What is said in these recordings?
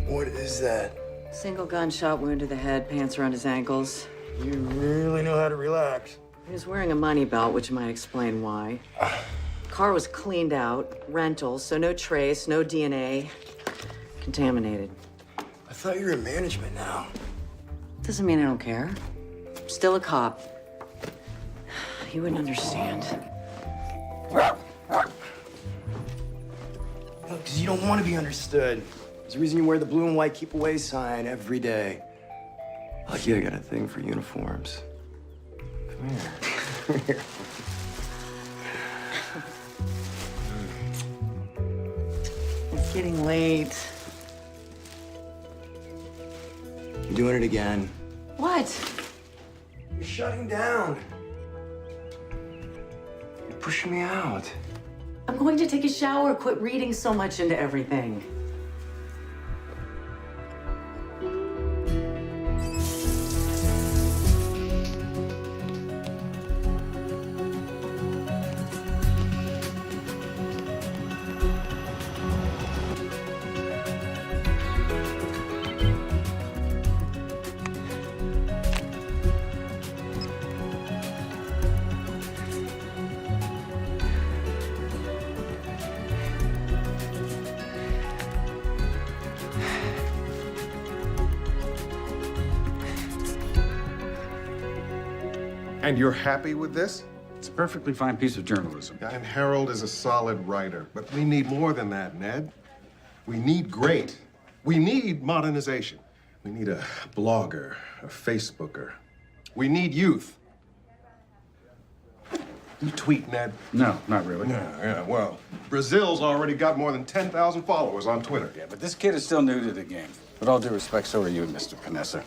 What is that? Single gunshot wound to the head, pants around his ankles. You really know how to relax. He was wearing a money belt, which might explain why. Car was cleaned out, rental, so no trace, no DNA. Contaminated. I thought you were in management now. Doesn't mean I don't care. I'm still a cop. You wouldn't understand. Because you don't want to be understood. There's a reason you wear the blue and white keep away sign every day. Lucky I got a thing for uniforms. Come here. Come here. It's getting late. You're doing it again. What? You're shutting down. You're pushing me out. I'm going to take a shower. Quit reading so much into everything. And you're happy with this? It's a perfectly fine piece of journalism. And Harold is a solid writer, but we need more than that, Ned. We need great. We need modernization. We need a blogger, a Facebooker. We need youth. You tweet, Ned? No, not really. Yeah, well, Brazil's already got more than 10,000 followers on Twitter. Yeah, but this kid is still new to the game. With all due respect, so are you, Mr. Panessa.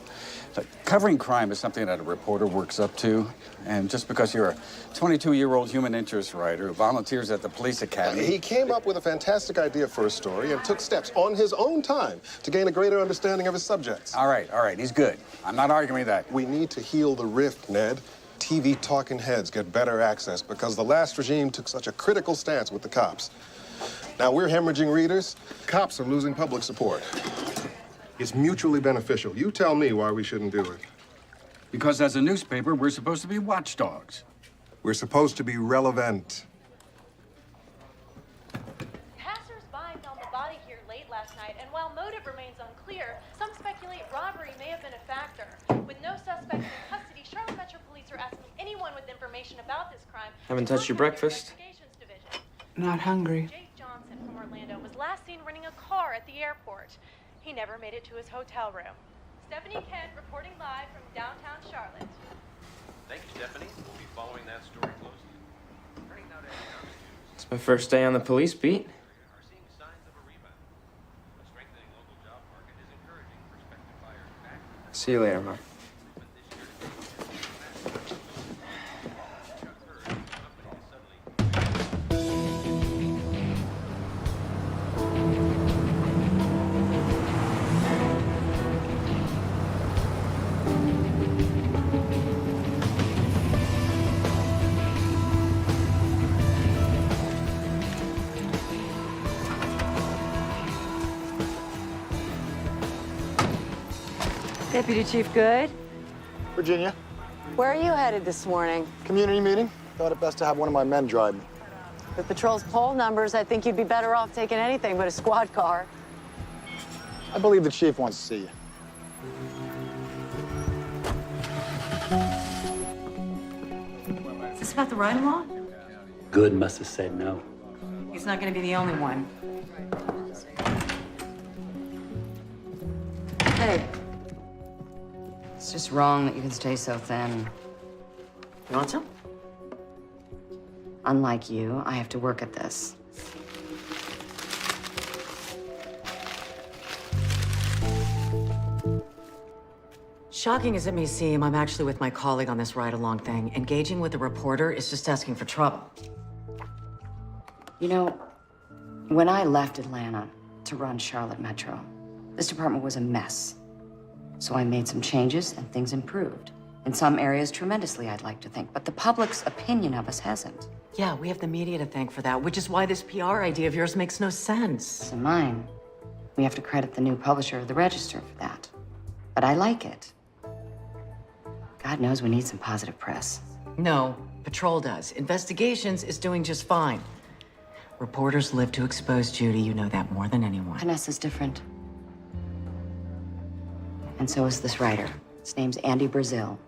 Look, covering crime is something that a reporter works up to. And just because you're a 22-year-old human interest writer who volunteers at the police academy... He came up with a fantastic idea for a story and took steps on his own time to gain a greater understanding of his subjects. All right, he's good. I'm not arguing that. We need to heal the rift, Ned. TV talking heads get better access because the last regime took such a critical stance with the cops. Now we're hemorrhaging readers. Cops are losing public support. It's mutually beneficial. You tell me why we shouldn't do it. Because as a newspaper, we're supposed to be watchdogs. We're supposed to be relevant. Passers-by found the body here late last night, and while motive remains unclear, some speculate robbery may have been a factor. With no suspects in custody, Charlotte Metro Police are asking anyone with information about this crime. Haven't touched your breakfast? Investigations Division. Not hungry. Jake Johnson from Orlando was last seen renting a car at the airport. He never made it to his hotel room. Stephanie Kent reporting live from downtown Charlotte. Thank you, Stephanie. We'll be following that story closely. Turning now to economic news. It's my first day on the police beat. Are seeing signs of a rebound. A strengthening local job market is encouraging prospective buyers back. See you later, Mark. Deputy Chief Good? Virginia, Where are you headed this morning? community meeting. Thought it best to have one of my men drive me. With patrol's poll numbers, I think you'd be better off taking anything but a squad car. I believe the chief wants to see you. Is this about the ride-along? Good must have said no. He's not going to be the only one. Hey. It's just wrong that you can stay so thin. You want some? Unlike you, I have to work at this. Shocking as it may seem, I'm actually with my colleague on this ride-along thing. Engaging with a reporter is just asking for trouble. You know, when I left Atlanta to run Charlotte Metro, this department was a mess. So I made some changes and things improved. In some areas, tremendously, I'd like to think. But the public's opinion of us hasn't. Yeah, we have the media to thank for that, which is why this PR idea of yours makes no sense. So mine. We have to credit the new publisher of the Register for that. But I like it. God knows we need some positive press. No, Patrol does. Investigations is doing just fine. Reporters live to expose Judy. You know that more than anyone. Vanessa's different. And so is this writer. His name's Andy Brazil.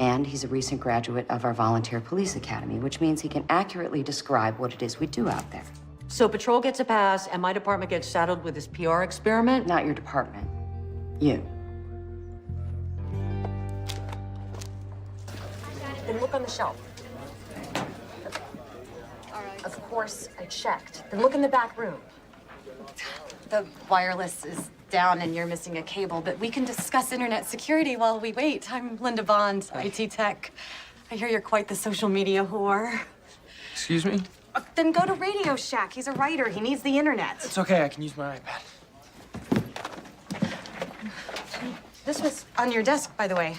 And he's a recent graduate of our volunteer police academy, which means he can accurately describe what it is we do out there. So Patrol gets a pass, and my department gets saddled with this PR experiment? Not your department. You. Then look on the shelf. Of course, I checked. Then look in the back room. The wireless is down and you're missing a cable, but we can discuss internet security while we wait. I'm Linda Bond, IT tech. I hear you're quite the social media whore. Excuse me? Then go to Radio Shack. He's a writer. He needs the internet. It's okay, I can use my iPad. This was on your desk, by the way.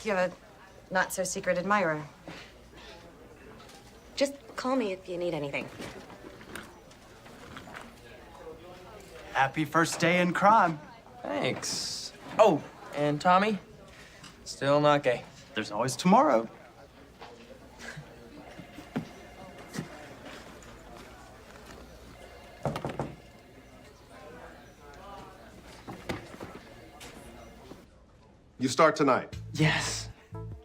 You have a not-so-secret admirer. Just call me if you need anything. Happy first day in crime. Thanks. Oh, and Tommy? Still not gay. There's always tomorrow. You start tonight. Yes.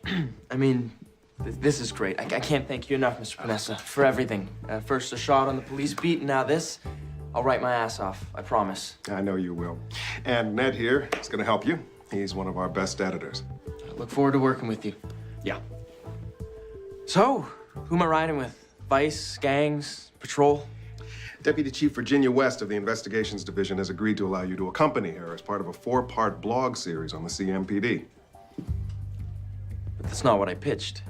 I mean, this is great. I can't thank you enough, Mr. Panessa, for everything. First a shot on the police beat, and now this. I'll write my ass off, I promise. I know you will. And Ned here is going to help you. He's one of our best editors. I look forward to working with you. Yeah. So, who am I riding with? Vice, gangs, patrol? Deputy Chief Virginia West of the Investigations Division has agreed to allow you to accompany her as part of a 4-part blog series on the CMPD. But that's not what I pitched.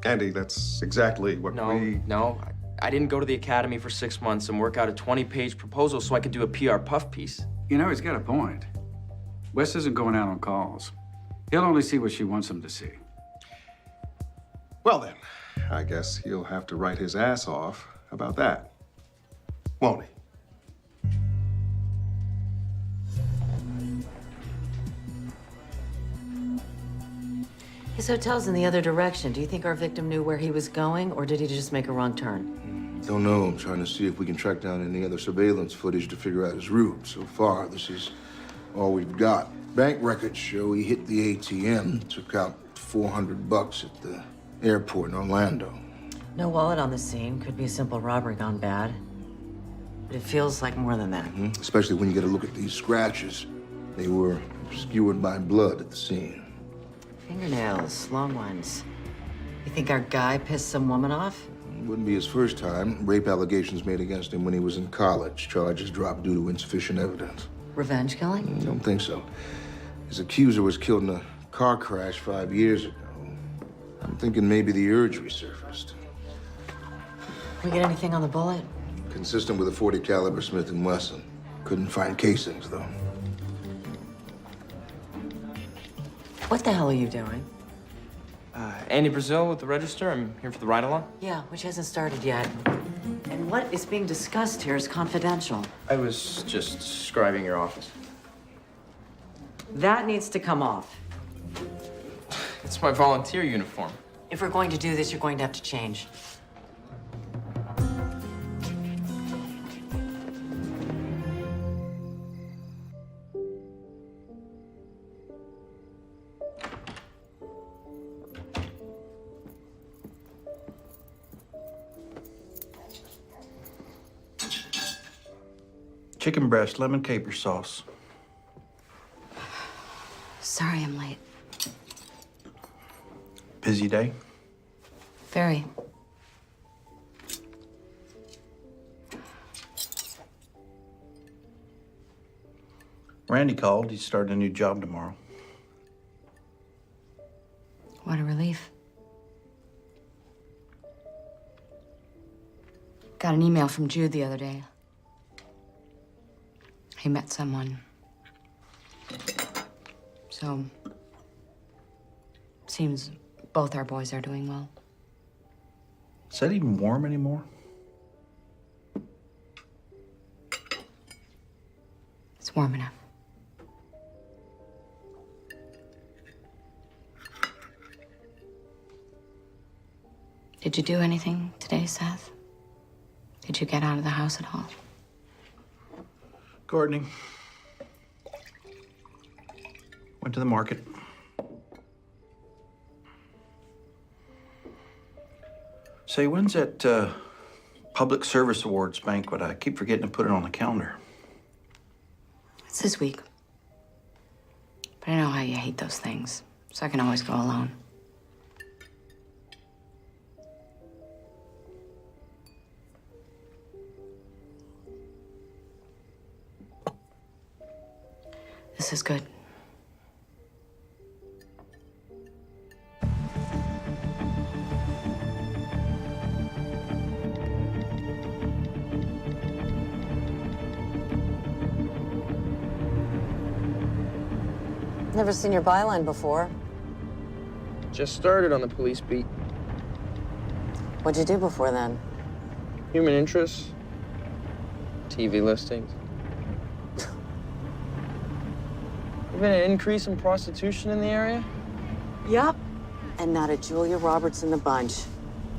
Andy, that's exactly what No. I didn't go to the academy for 6 months and work out a 20-page proposal so I could do a PR puff piece. You know, he's got a point. Wes isn't going out on calls. He'll only see what she wants him to see. Well then, I guess he'll have to write his ass off about that. Won't he? His hotel's in the other direction. Do you think our victim knew where he was going, or did he just make a wrong turn? Don't know. I'm trying to see if we can track down any other surveillance footage to figure out his route. So far, this is all we've got. Bank records show he hit the ATM, took out $400 at the airport in Orlando. No wallet on the scene. Could be a simple robbery gone bad. But it feels like more than that. Especially when you get a look at these scratches. They were obscured by blood at the scene. Fingernails, long ones. You think our guy pissed some woman off? Wouldn't be his first time. Rape allegations made against him when he was in college. Charges dropped due to insufficient evidence. Revenge killing? Don't think so. His accuser was killed in a car crash 5 years ago. I'm thinking maybe the urge resurfaced. We get anything on the bullet? Consistent with a .40 caliber Smith & Wesson. Couldn't find casings, though. What the hell are you doing? Andy Brazil with the Register. I'm here for the ride-along. Yeah, which hasn't started yet. And what is being discussed here is confidential. I was just describing your office. That needs to come off. It's my volunteer uniform. If we're going to do this, you're going to have to change. Chicken breast, lemon caper sauce. Sorry I'm late. Busy day? Very. Randy called. He's starting a new job tomorrow. What a relief. Got an email from Jude the other day. He met someone. So, seems both our boys are doing well. Is that even warm anymore? It's warm enough. Did you do anything today, Seth? Did you get out of the house at all? Gardening. Went to the market. Say, when's that Public Service Awards banquet? I keep forgetting to put it on the calendar. It's this week. But I know how you hate those things, so I can always go alone. This is good. Never seen your byline before. Just started on the police beat. What'd you do before then? Human interests, TV listings. Been an increase in prostitution in the area? Yup. And not a Julia Roberts in the bunch.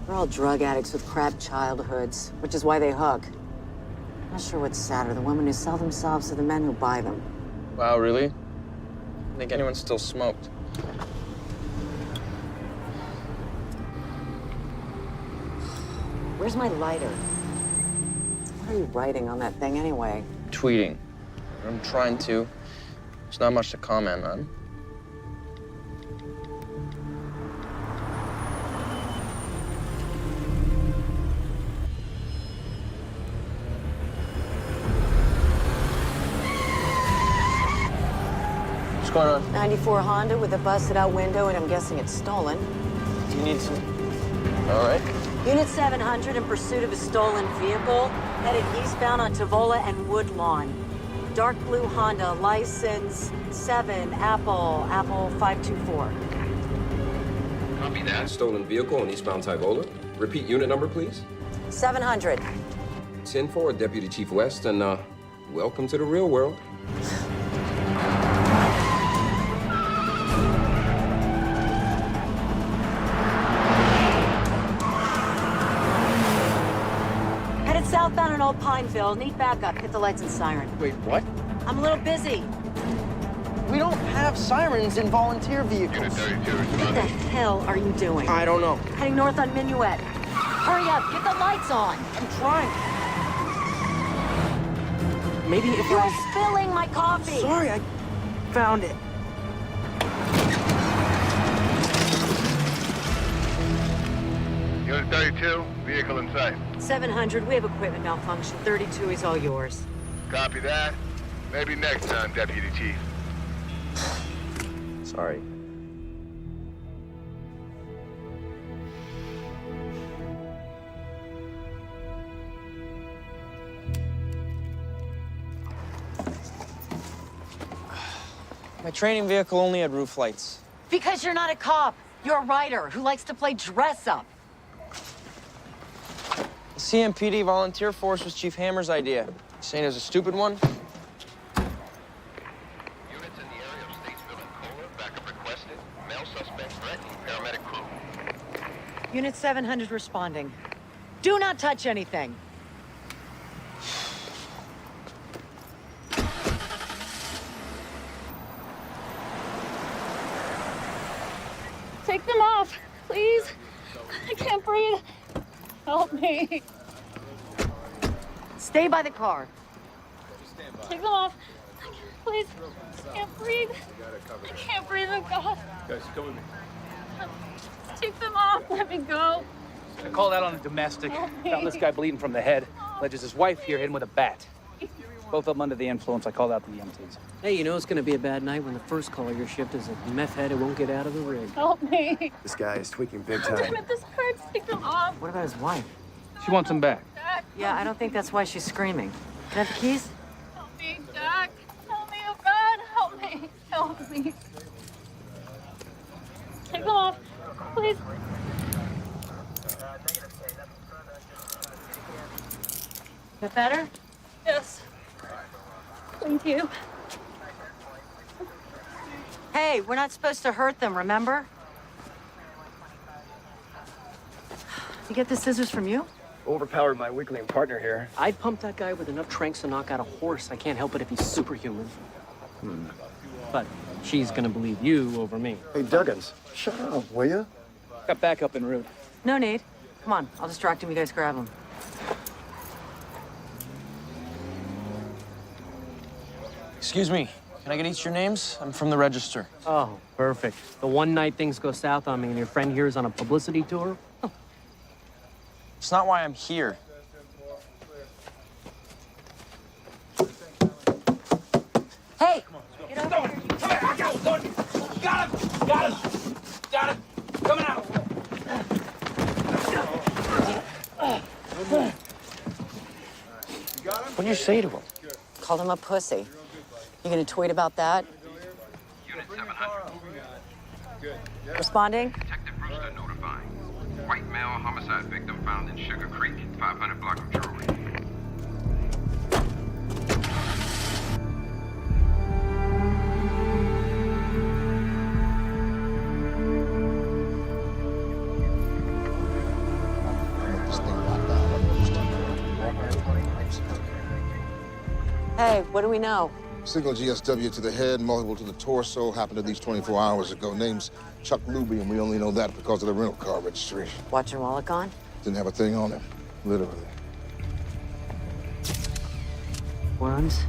They're all drug addicts with crap childhoods, which is why they hook. I'm not sure what's sadder, the women who sell themselves or the men who buy them. Wow, really? I think anyone still smoked. Where's my lighter? What are you writing on that thing anyway? Tweeting. I'm trying to. There's not much to comment on. What's going on? 94 Honda with a busted out window, and I'm guessing it's stolen. Do you need some... All right. Unit 700 in pursuit of a stolen vehicle, headed eastbound on Tavola and Woodlawn. Dark blue Honda, license 7, Apple 524. Copy that. Stolen vehicle on eastbound Tyvola. Repeat unit number, please. 700. 10-4, Deputy Chief West, and welcome to the real world. Headed southbound in Old Pineville. Need backup. Hit the lights and siren. Wait, what? I'm a little busy. We don't have sirens in volunteer vehicles. What the hell are you doing? I don't know. Heading north on Minuet. Hurry up. Get the lights on. I'm trying. Maybe if You're I... spilling my coffee. Sorry, I found it. Unit 32, vehicle in sight. 700, we have equipment malfunction. 32 is all yours. Copy that. Maybe next time, Deputy Chief. Sorry. My training vehicle only had roof lights. Because you're not a cop. You're a writer who likes to play dress up. The CMPD volunteer force was Chief Hammer's idea. You saying it was a stupid one? Units in the area of Statesville and Kohler, backup requested. Male suspect threatening paramedic crew. Unit 700 responding. Do not touch anything. Take them off, please. I can't breathe. Help me. Stay by the car. Take them off. Please. I can't breathe. I can't breathe. Oh, God. Guys, come with me. Take them off. Let me go. I called out on a domestic. Found this guy bleeding from the head. Alleges his wife here hit him with a bat. Both of them under the influence. I called out the EMTs. Hey, you know it's gonna be a bad night when the first call of your shift is a meth head who won't get out of the rig. Help me. This guy is tweaking big Damn time. it, this hurts. Take them off. What about his wife? She wants him back. Jack. Yeah, I don't think that's why she's screaming. Can I have the keys? Help me, Jack. Help me, oh God. Help me. Help me. Take them off. Please. That better? Yes. Thank you. Hey, we're not supposed to hurt them, remember? You get the scissors from you? Overpowered my weakling partner here. I'd pump that guy with enough tranks to knock out a horse. I can't help it if he's superhuman. But she's gonna believe you over me. Hey, Duggins, shut up, will ya? Got backup en route. No need. Come on, I'll distract him. You guys grab him. Excuse me, can I get each of your names? I'm from the register. Oh, perfect. The one night things go south on me and your friend here is on a publicity tour? It's not why I'm here. Hey! Get over here. Come here. I got him. Got him. Got him. Got him. Coming out. What'd you say to him? Called him a pussy. You gonna tweet about that? Unit 700. Responding? Detective Brewster notifying. White male homicide victim found in Sugar Creek. 500 block of jewelry. Hey, what do we know? Single GSW to the head, multiple to the torso, happened at least 24 hours ago. Name's Chuck Luby, and we only know that because of the rental car registration. Watch your wallet gone? Didn't have a thing on him, literally. Wounds?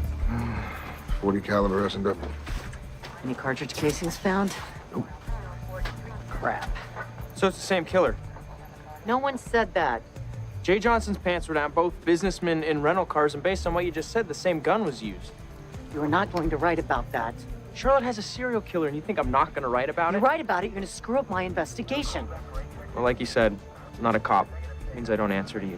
40 caliber S&W. Any cartridge casings found? Nope. Crap. So it's the same killer. No one said that. Jay Johnson's pants were down, both businessmen in rental cars, and based on what you just said, the same gun was used. You are not going to write about that. Charlotte has a serial killer, and you think I'm not going to write about it? You write about it, you're going to screw up my investigation. Well, like you said, I'm not a cop. It means I don't answer to you.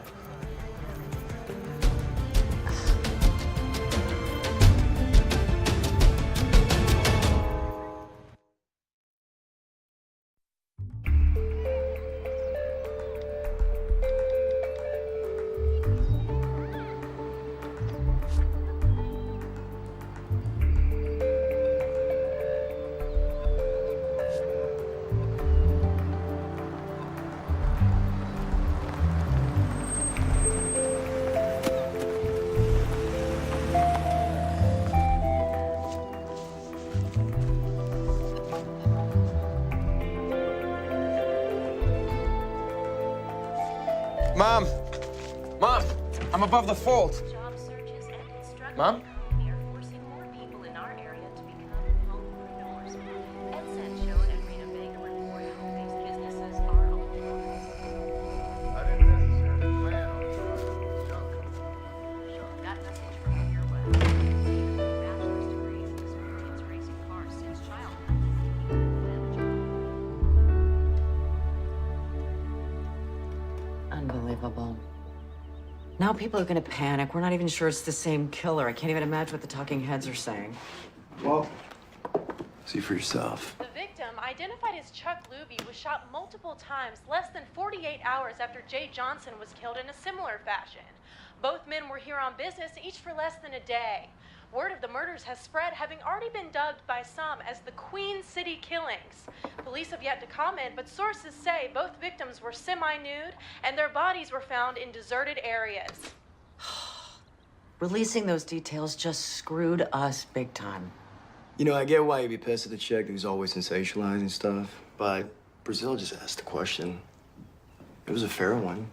Mom! Mom! I'm above the fold. Job searches and construction Mom? economy are forcing more people in our area to become homepreneurs. EdSend showed at Rita Vega report home-based businesses are overflowing. That message from your way. Bachelor's degrees in sports racing cars since childhood. Unbelievable. Now people are gonna panic. We're not even sure it's the same killer. I can't even imagine what the talking heads are saying. Well, see for yourself. The victim, identified as Chuck Luby, was shot multiple times less than 48 hours after Jay Johnson was killed in a similar fashion. Both men were here on business, each for less than a day. Word of the murders has spread, having already been dubbed by some as the Queen City Killings. Police have yet to comment, but sources say both victims were semi-nude and their bodies were found in deserted areas. Releasing those details just screwed us big time. You know, I get why you'd be pissed at the chick who's always sensationalizing stuff, but Brazil just asked the question. It was a fair one.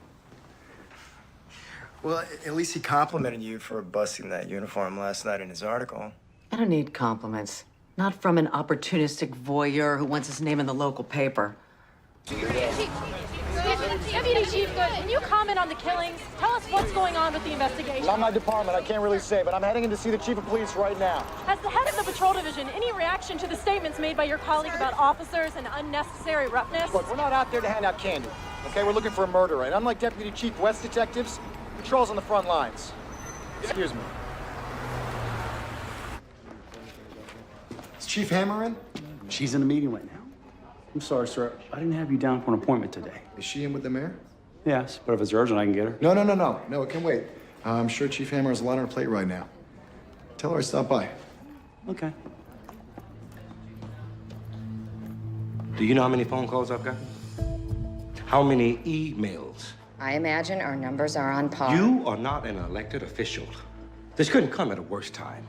Well, at least he complimented you for busting that uniform last night in his article. I don't need compliments. Not from an opportunistic voyeur who wants his name in the local paper. Deputy Chief, can you comment on the killings? Tell us what's going on with the investigation. Not my department. I can't really say, but I'm heading in to see the chief of police right now. As the head of the patrol division, any reaction to the statements made by your colleague about officers and unnecessary roughness? Look, we're not out there to hand out candy, okay? We're looking for a murderer, and unlike Deputy Chief West detectives, patrol's on the front lines. Excuse me. Is Chief Hammer in? She's in a meeting right now. I'm sorry, sir. I didn't have you down for an appointment today. Is she in with the mayor? Yes, but if it's urgent, I can get her. No, it can wait. I'm sure Chief Hammer has a lot on her plate right now. Tell her I stopped by. Okay. Do you know how many phone calls I've got? How many emails? I imagine our numbers are on par. You are not an elected official. This couldn't come at a worse time.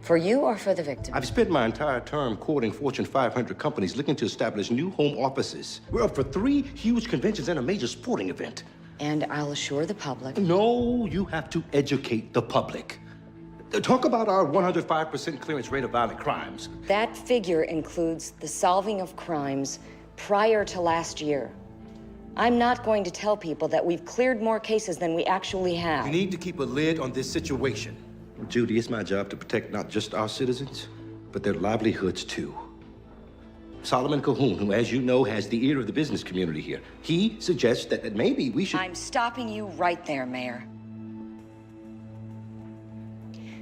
For you or for the victim? I've spent my entire term courting Fortune 500 companies looking to establish new home offices. We're up for 3 huge conventions and a major sporting event. And I'll assure the public. No, you have to educate the public. Talk about our 105% clearance rate of violent crimes. That figure includes the solving of crimes prior to last year. I'm not going to tell people that we've cleared more cases than we actually have. We need to keep a lid on this situation. Judy, it's my job to protect not just our citizens, but their livelihoods too. Solomon Cahoon, who, as you know, has the ear of the business community here, he suggests that maybe we should... I'm stopping you right there, Mayor.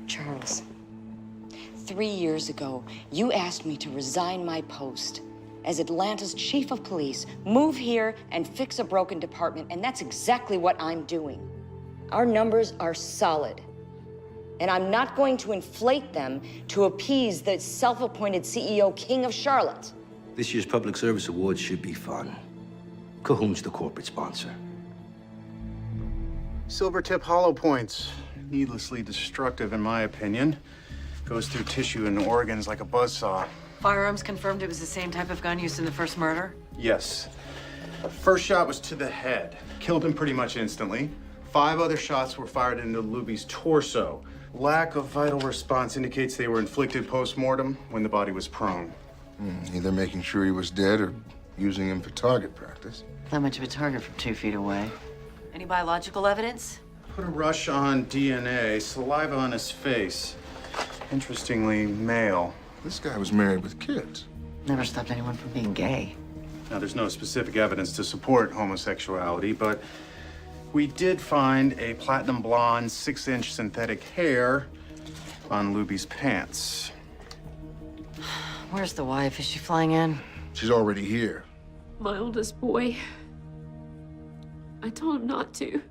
Charles, 3 years ago, you asked me to resign my post as Atlanta's chief of police, move here and fix a broken department, and that's exactly what I'm doing. Our numbers are solid, and I'm not going to inflate them to appease the self-appointed CEO king of Charlotte. This year's Public Service Awards should be fun. Cahoon's the corporate sponsor. Silvertip hollow points. Needlessly destructive, in my opinion. Goes through tissue and organs like a buzzsaw. Firearms confirmed it was the same type of gun used in the first murder? Yes. First shot was to the head. Killed him pretty much instantly. 5 other shots were fired into Luby's torso. Lack of vital response indicates they were inflicted post-mortem when the body was prone. Either making sure he was dead or using him for target practice. Not much of a target from 2 feet away. Any biological evidence? Put a rush on DNA, saliva on his face. Interestingly, male. This guy was married with kids. Never stopped anyone from being gay. Now, there's no specific evidence to support homosexuality, but we did find a platinum blonde 6-inch synthetic hair on Luby's pants. Where's the wife? Is she flying in? She's already here. My oldest boy. I told him not to.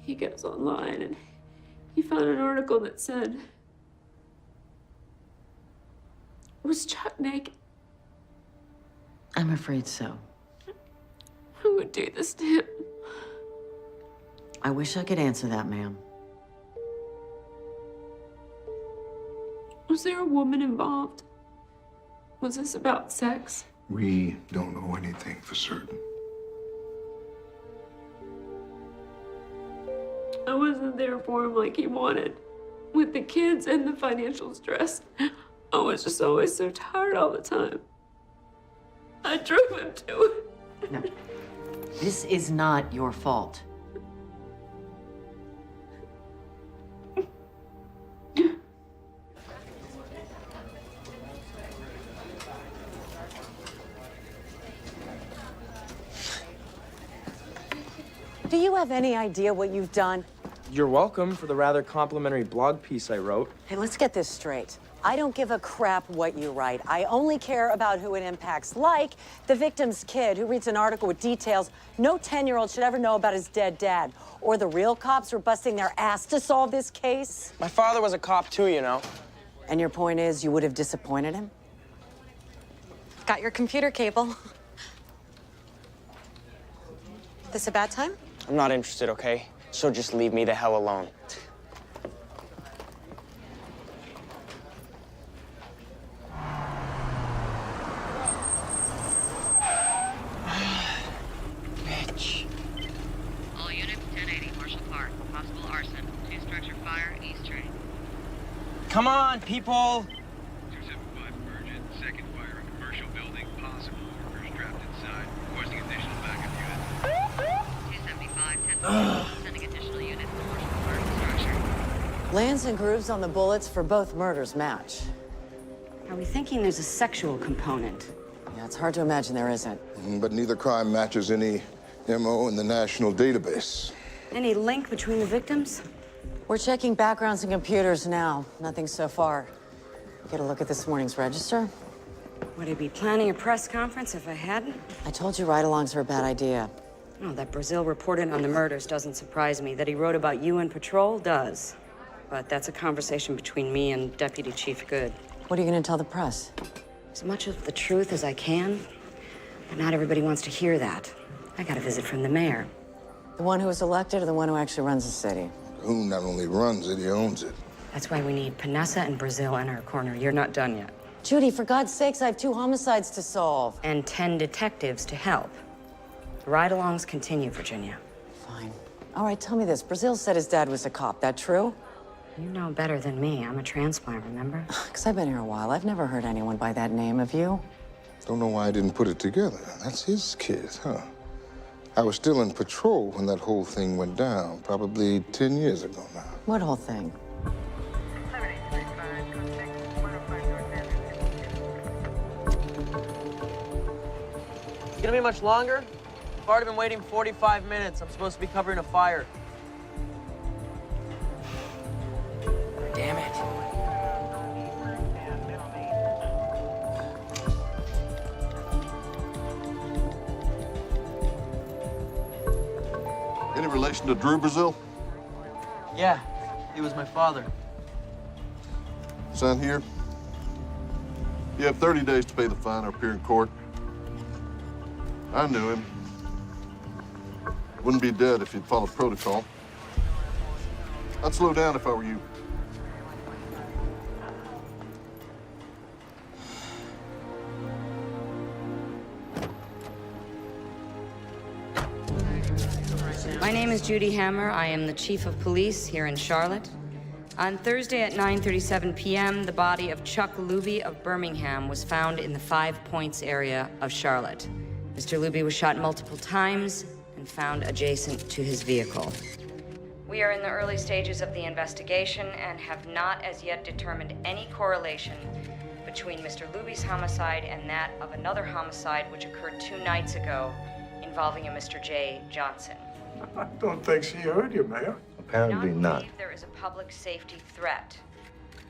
He goes online and he found an article that said, was Chuck naked? I'm afraid so. Who would do this to him? I wish I could answer that, ma'am. Was there a woman involved? Was this about sex? We don't know anything for certain. I wasn't there for him like he wanted. With the kids and the financial stress. I was just always so tired all the time. I drove him to it. No. This is not your fault. Do you have any idea what you've done? You're welcome for the rather complimentary blog piece I wrote. Hey, let's get this straight. I don't give a crap what you write. I only care about who it impacts, like the victim's kid who reads an article with details no 10-year-old should ever know about his dead dad, or the real cops who are busting their ass to solve this case. My father was a cop too, you know. And your point is you would have disappointed him? Got your computer cable. This a bad time? I'm not interested, okay? So just leave me the hell alone. Bitch. All units, 1080 Marshall Park. Possible arson. 2-structure fire, east train. Come on, people! 275 Virgin, second fire in commercial building, possible workers trapped inside. Requesting additional backup units. 275, 10 sending additional units to Marshall Park structure. Lands and grooves on the bullets for both murders match. Are we thinking there's a sexual component? Yeah, it's hard to imagine there isn't. But neither crime matches any MO in the national database. Any link between the victims? We're checking backgrounds and computers now. Nothing so far. Get a look at this morning's register. Would I be planning a press conference if I hadn't? I told you ride-alongs are a bad idea. Oh, that Brazil reported on the murders doesn't surprise me. That he wrote about you in patrol does. but that's a conversation between me and Deputy Chief Good. What are you going to tell the press? As much of the truth as I can, but not everybody wants to hear that. I got a visit from the mayor. The one who was elected or the one who actually runs the city? Who not only runs it, he owns it. That's why we need Panessa and Brazil in our corner. You're not done yet. Judy, for God's sakes, I have 2 homicides to solve. And 10 detectives to help. The ride-alongs continue, Virginia. Fine. All right, tell me this. Brazil said his dad was a cop. That true? You know better than me. I'm a transplant, remember? Because I've been here a while. I've never heard anyone by that name. Have you? Don't know why I didn't put it together. That's his kid, huh? I was still in patrol when that whole thing went down, probably 10 years ago now. What whole thing? It's gonna be much longer? I've already been waiting 45 minutes. I'm supposed to be covering a fire. Damn it. Any relation to Drew Brazil? Yeah, he was my father. Sign here. You have 30 days to pay the fine or appear in court. I knew him. Wouldn't be dead if he'd followed protocol. I'd slow down if I were you. My name is Judy Hammer. I am the chief of police here in Charlotte. On Thursday at 9:37 p.m., the body of Chuck Luby of Birmingham was found in the 5 Points area of Charlotte. Mr. Luby was shot multiple times and found adjacent to his vehicle. We are in the early stages of the investigation and have not as yet determined any correlation between Mr. Luby's homicide and that of another homicide which occurred 2 nights ago involving a Mr. J. Johnson. I don't think she heard you, Mayor. Apparently not. There is a public safety threat,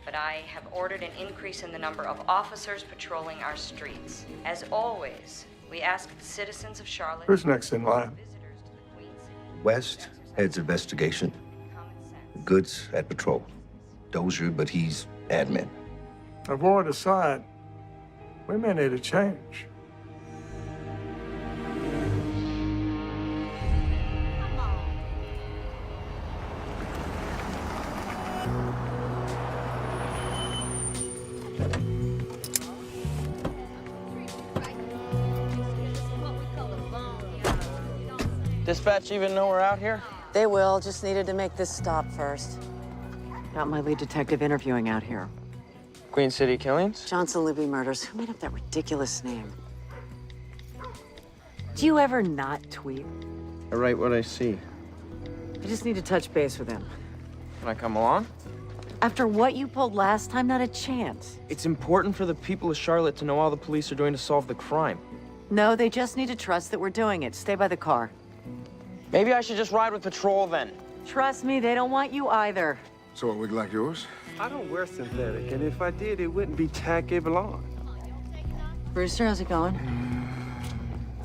but I have ordered an increase in the number of officers patrolling our streets. As always, we ask the citizens of Charlotte... Who's next in line? West heads investigation. Goods at patrol. Dozier, but he's admin. A ward aside, we may need a change. Dispatch even know we're out here? They will. Just needed to make this stop first. Got my lead detective interviewing out here. Queen City killings? Johnson Libby murders. Who made up that ridiculous name? Do you ever not tweet? I write what I see. I just need to touch base with him. Can I come along? After what you pulled last time, not a chance. It's important for the people of Charlotte to know all the police are doing to solve the crime. No, they just need to trust that we're doing it. Stay by the car. Maybe I should just ride with patrol then. Trust me, they don't want you either. So what, would you like yours? I don't wear synthetic, and if I did, it wouldn't be tacky belong. Brewster, how's it going?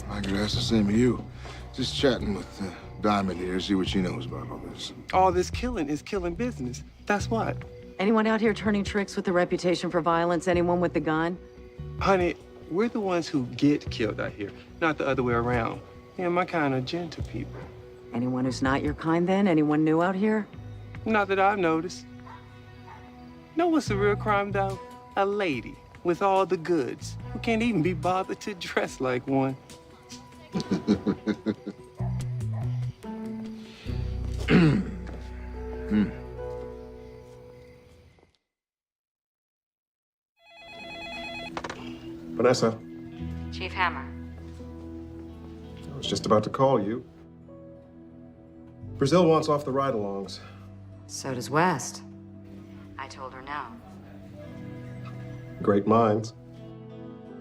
I could ask the same of you. Just chatting with Diamond here, see what she knows about all this. All this killing is killing business. That's what. Anyone out here turning tricks with a reputation for violence? Anyone with the gun? Honey, we're the ones who get killed out here, not the other way around. Yeah, my kind of gentle people. Anyone who's not your kind, then? Anyone new out here? Not that I've noticed. Know what's the real crime, though? A lady with all the goods who can't even be bothered to dress like one. Vanessa, Chief Hammer. I was just about to call you. Brazil wants off the ride-alongs. So does West. I told her no. Great minds.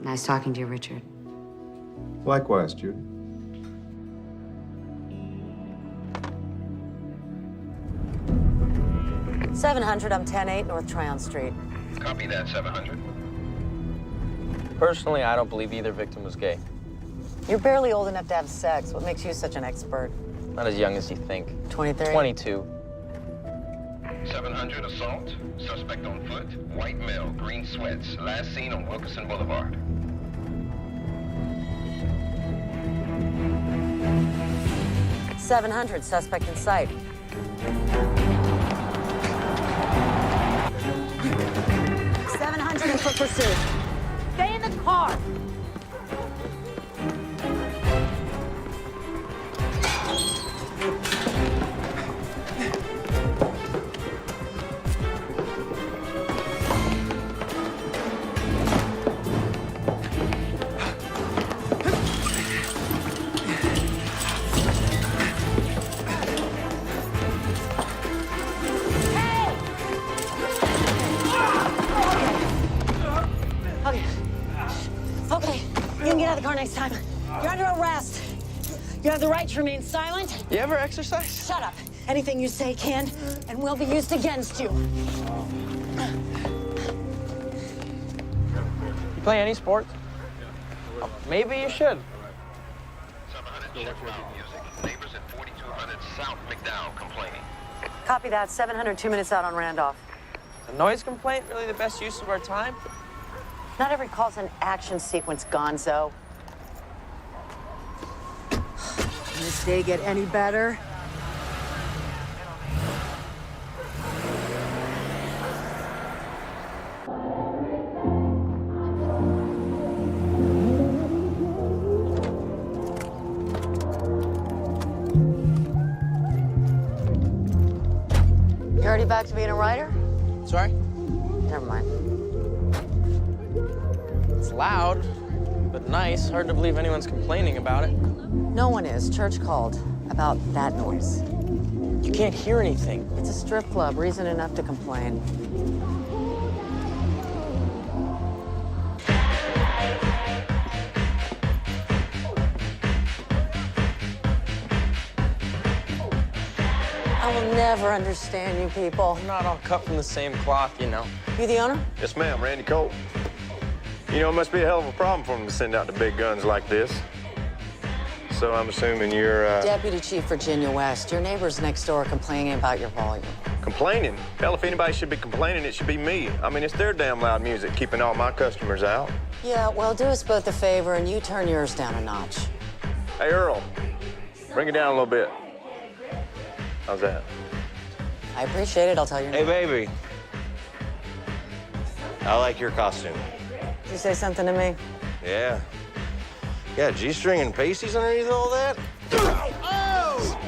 Nice talking to you, Richard. Likewise, Judy. $700, I'm 10-8 North Tryon Street. Copy that, 700. Personally, I don't believe either victim was gay. You're barely old enough to have sex. What makes you such an expert? Not as young as you think. 23? 22. 700 assault. Suspect on foot. White male, green sweats. Last seen on Wilkerson Boulevard. $700, suspect in sight. $700 in foot pursuit. Stay in the car. Okay, you can get out of the car next time. You're under arrest. You have the right to remain silent. You ever exercise? Shut up. Anything you say can and will be used against you. You play any sports? Oh, maybe you should. 700 check found music. Neighbors at 4200 South McDowell complaining. Copy that. 700, 2 minutes out on Randolph. A noise complaint really the best use of our time? Not every call's an action sequence, gonzo. Can this day get any better? You already back to being a writer? Sorry? Never mind. It's loud, but nice. Hard to believe anyone's complaining about it. No one is. Church called about that noise. You can't hear anything. It's a strip club. Reason enough to complain. I will never understand you people. We're not all cut from the same cloth, you know. You the owner? Yes, ma'am. Randy Cole. You know, it must be a hell of a problem for them to send out the big guns like this. So I'm assuming you're, Deputy Chief Virginia West. Your neighbors next door are complaining about your volume. Complaining? Hell, if anybody should be complaining, it should be me. I mean, it's their damn loud music keeping all my customers out. Yeah, well, do us both a favor and you turn yours down a notch. Hey, Earl, bring it down a little bit. How's that? I appreciate it. I'll tell you. Hey, baby. I like your costume. Did you say something to me? Yeah. Yeah, G-string and pasties underneath all that? Oh!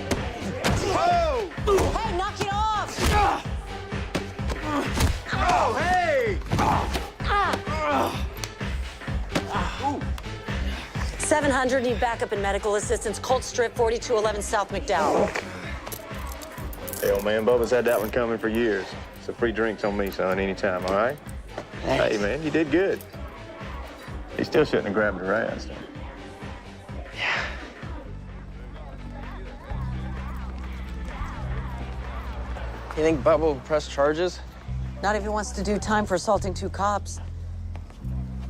Oh! Hey, knock it off! Oh, hey! 700, need backup and medical assistance. Colt Strip, 4211 South McDowell. Hey, old man, Bubba's had that one coming for years. So free drinks on me, son, anytime, all right? Thanks. Hey, man, you did good. He still shouldn't have grabbed her ass. You think Bubba will press charges? Not if he wants to do time for assaulting 2 cops.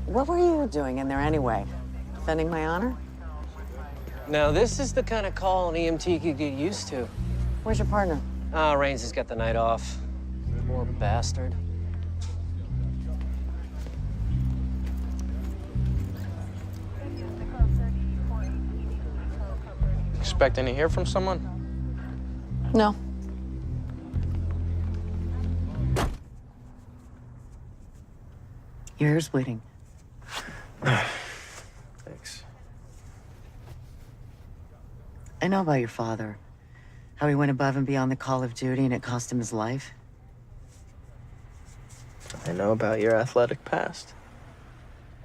What were you doing in there anyway? Defending my honor? Now, this is the kind of call an EMT could get used to. Where's your partner? Ah, Raines has got the night off. Poor bastard. Expecting to hear from someone? No. Your ear's bleeding. Thanks. I know about your father. How he went above and beyond the call of duty and it cost him his life. I know about your athletic past.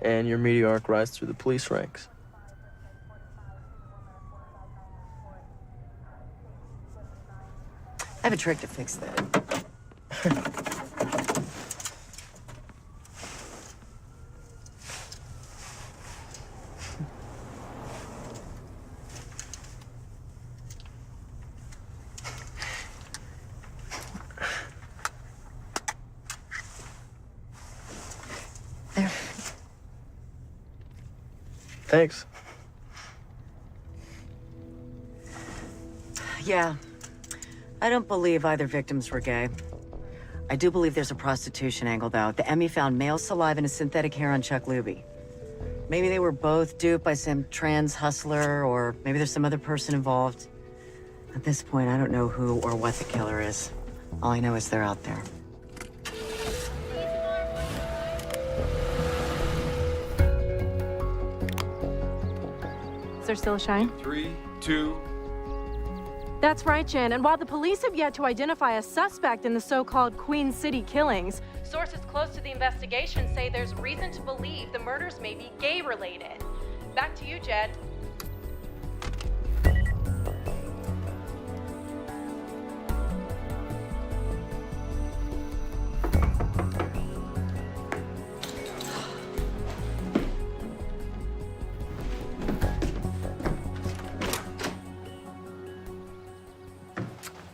And your meteoric rise through the police ranks. I have a trick to fix that. There. Thanks. Yeah. I don't believe either victims were gay. I do believe there's a prostitution angle, though. The Emmy found male saliva and a synthetic hair on Chuck Luby. Maybe they were both duped by some trans hustler, or maybe there's some other person involved. At this point, I don't know who or what the killer is. All I know is they're out there. Is there still a shine? 3, 2. That's right, Jen. And while the police have yet to identify a suspect in the so-called Queen City killings, sources close to the investigation say there's reason to believe the murders may be gay-related. Back to you, Jed.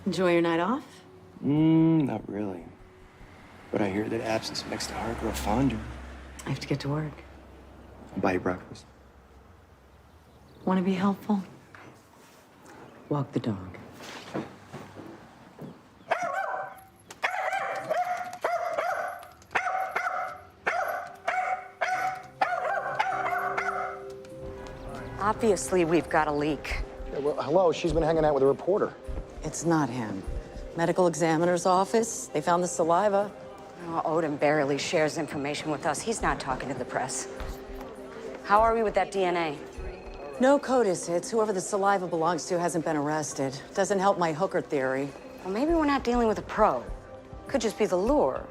Enjoy your night off? Not really. But I hear that absence makes the heart grow fonder. I have to get to work. I'll buy you breakfast. Want to be helpful? Walk the dog. Obviously, we've got a leak. Yeah, well, hello, she's been hanging out with a reporter. It's not him. Medical examiner's office. They found the saliva. Oh, Odin barely shares information with us. He's not talking to the press. How are we with that DNA? No CODIS hits. Whoever the saliva belongs to hasn't been arrested. Doesn't help my hooker theory. Well, maybe we're not dealing with a pro. Could just be the lure,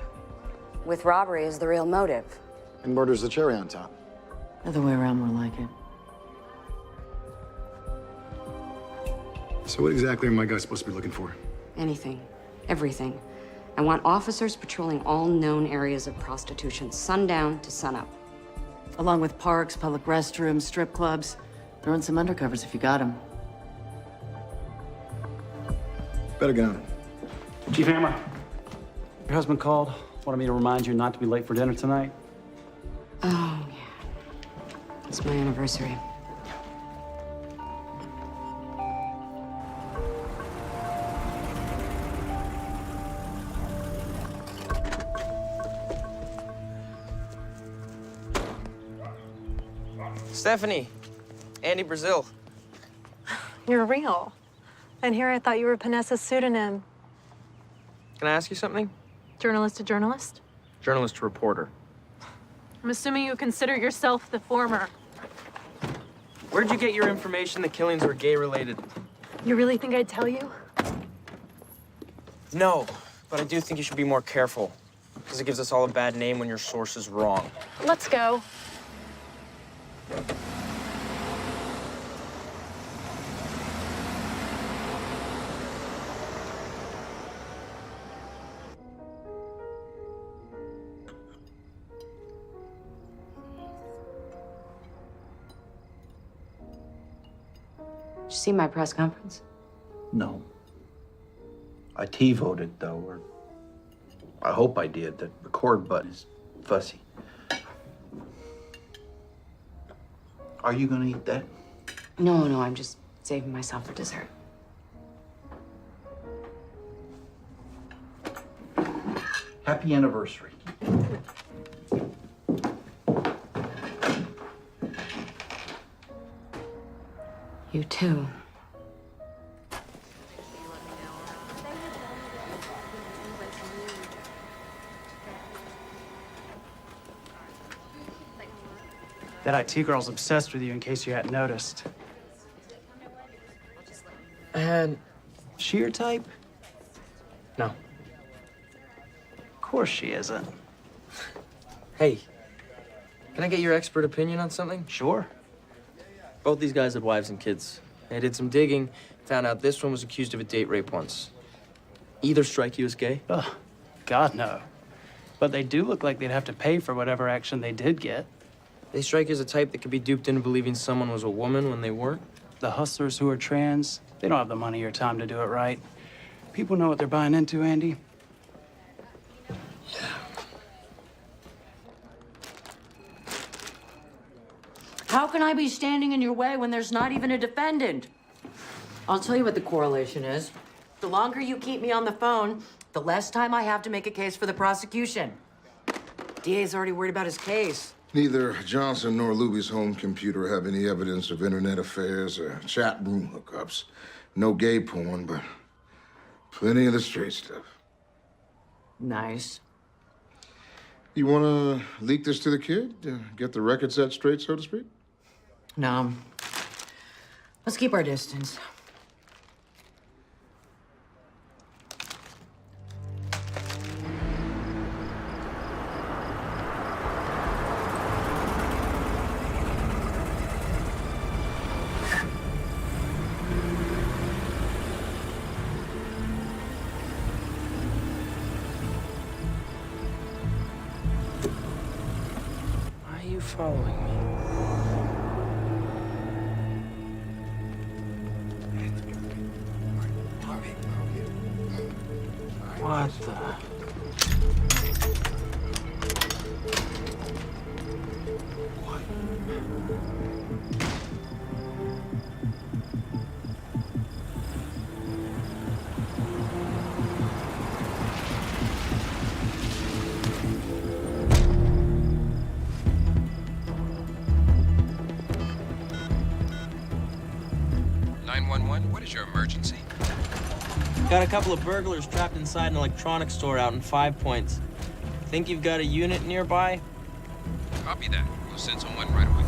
with robbery as the real motive. And murder's the cherry on top. Other way around, more like it. So what exactly are my guys supposed to be looking for? Anything. Everything. I want officers patrolling all known areas of prostitution, sundown to sunup. Along with parks, public restrooms, strip clubs. Throw in some undercovers if you got them. Better get on it. Chief Hammer, your husband called. Wanted me to remind you not to be late for dinner tonight. Oh, yeah. It's my anniversary. Stephanie, Andy Brazil. You're real. And here I thought you were Panessa's pseudonym. Can I ask you something? Journalist to journalist? Journalist to reporter. I'm assuming you consider yourself the former. Where'd you get your information the killings were gay-related? You really think I'd tell you? No, but I do think you should be more careful, because it gives us all a bad name when your source is wrong. Let's go. Did you see my press conference? No. I T-voted, though, or I hope I did. The record button is fussy. Are you gonna eat that? No, I'm just saving myself for dessert. Happy anniversary. You too. That IT girl's obsessed with you, in case you hadn't noticed. And she your type? No. Of course she isn't. Hey, can I get your expert opinion on something? Sure. Both these guys had wives and kids. I did some digging, found out this one was accused of a date rape once. Either strike you as gay? Ugh, God, no. But they do look like they'd have to pay for whatever action they did get. They strike you as a type that could be duped into believing someone was a woman when they weren't? The hustlers who are trans, they don't have the money or time to do it right. People know what they're buying into, Andy. How can I be standing in your way when there's not even a defendant? I'll tell you what the correlation is. The longer you keep me on the phone, The less time I have to make a case for the prosecution. DA's already worried about his case. Neither Johnson nor Luby's home computer have any evidence of internet affairs or chat room hookups. No gay porn, but plenty of the straight stuff. Nice. You want to leak this to the kid? Get the record set straight, so to speak? No. Let's keep our distance. Why are you following me? What the? What is your emergency? Got a couple of burglars trapped inside an electronics store out in 5 Points. Think you've got a unit nearby? Copy that. We'll send someone right away.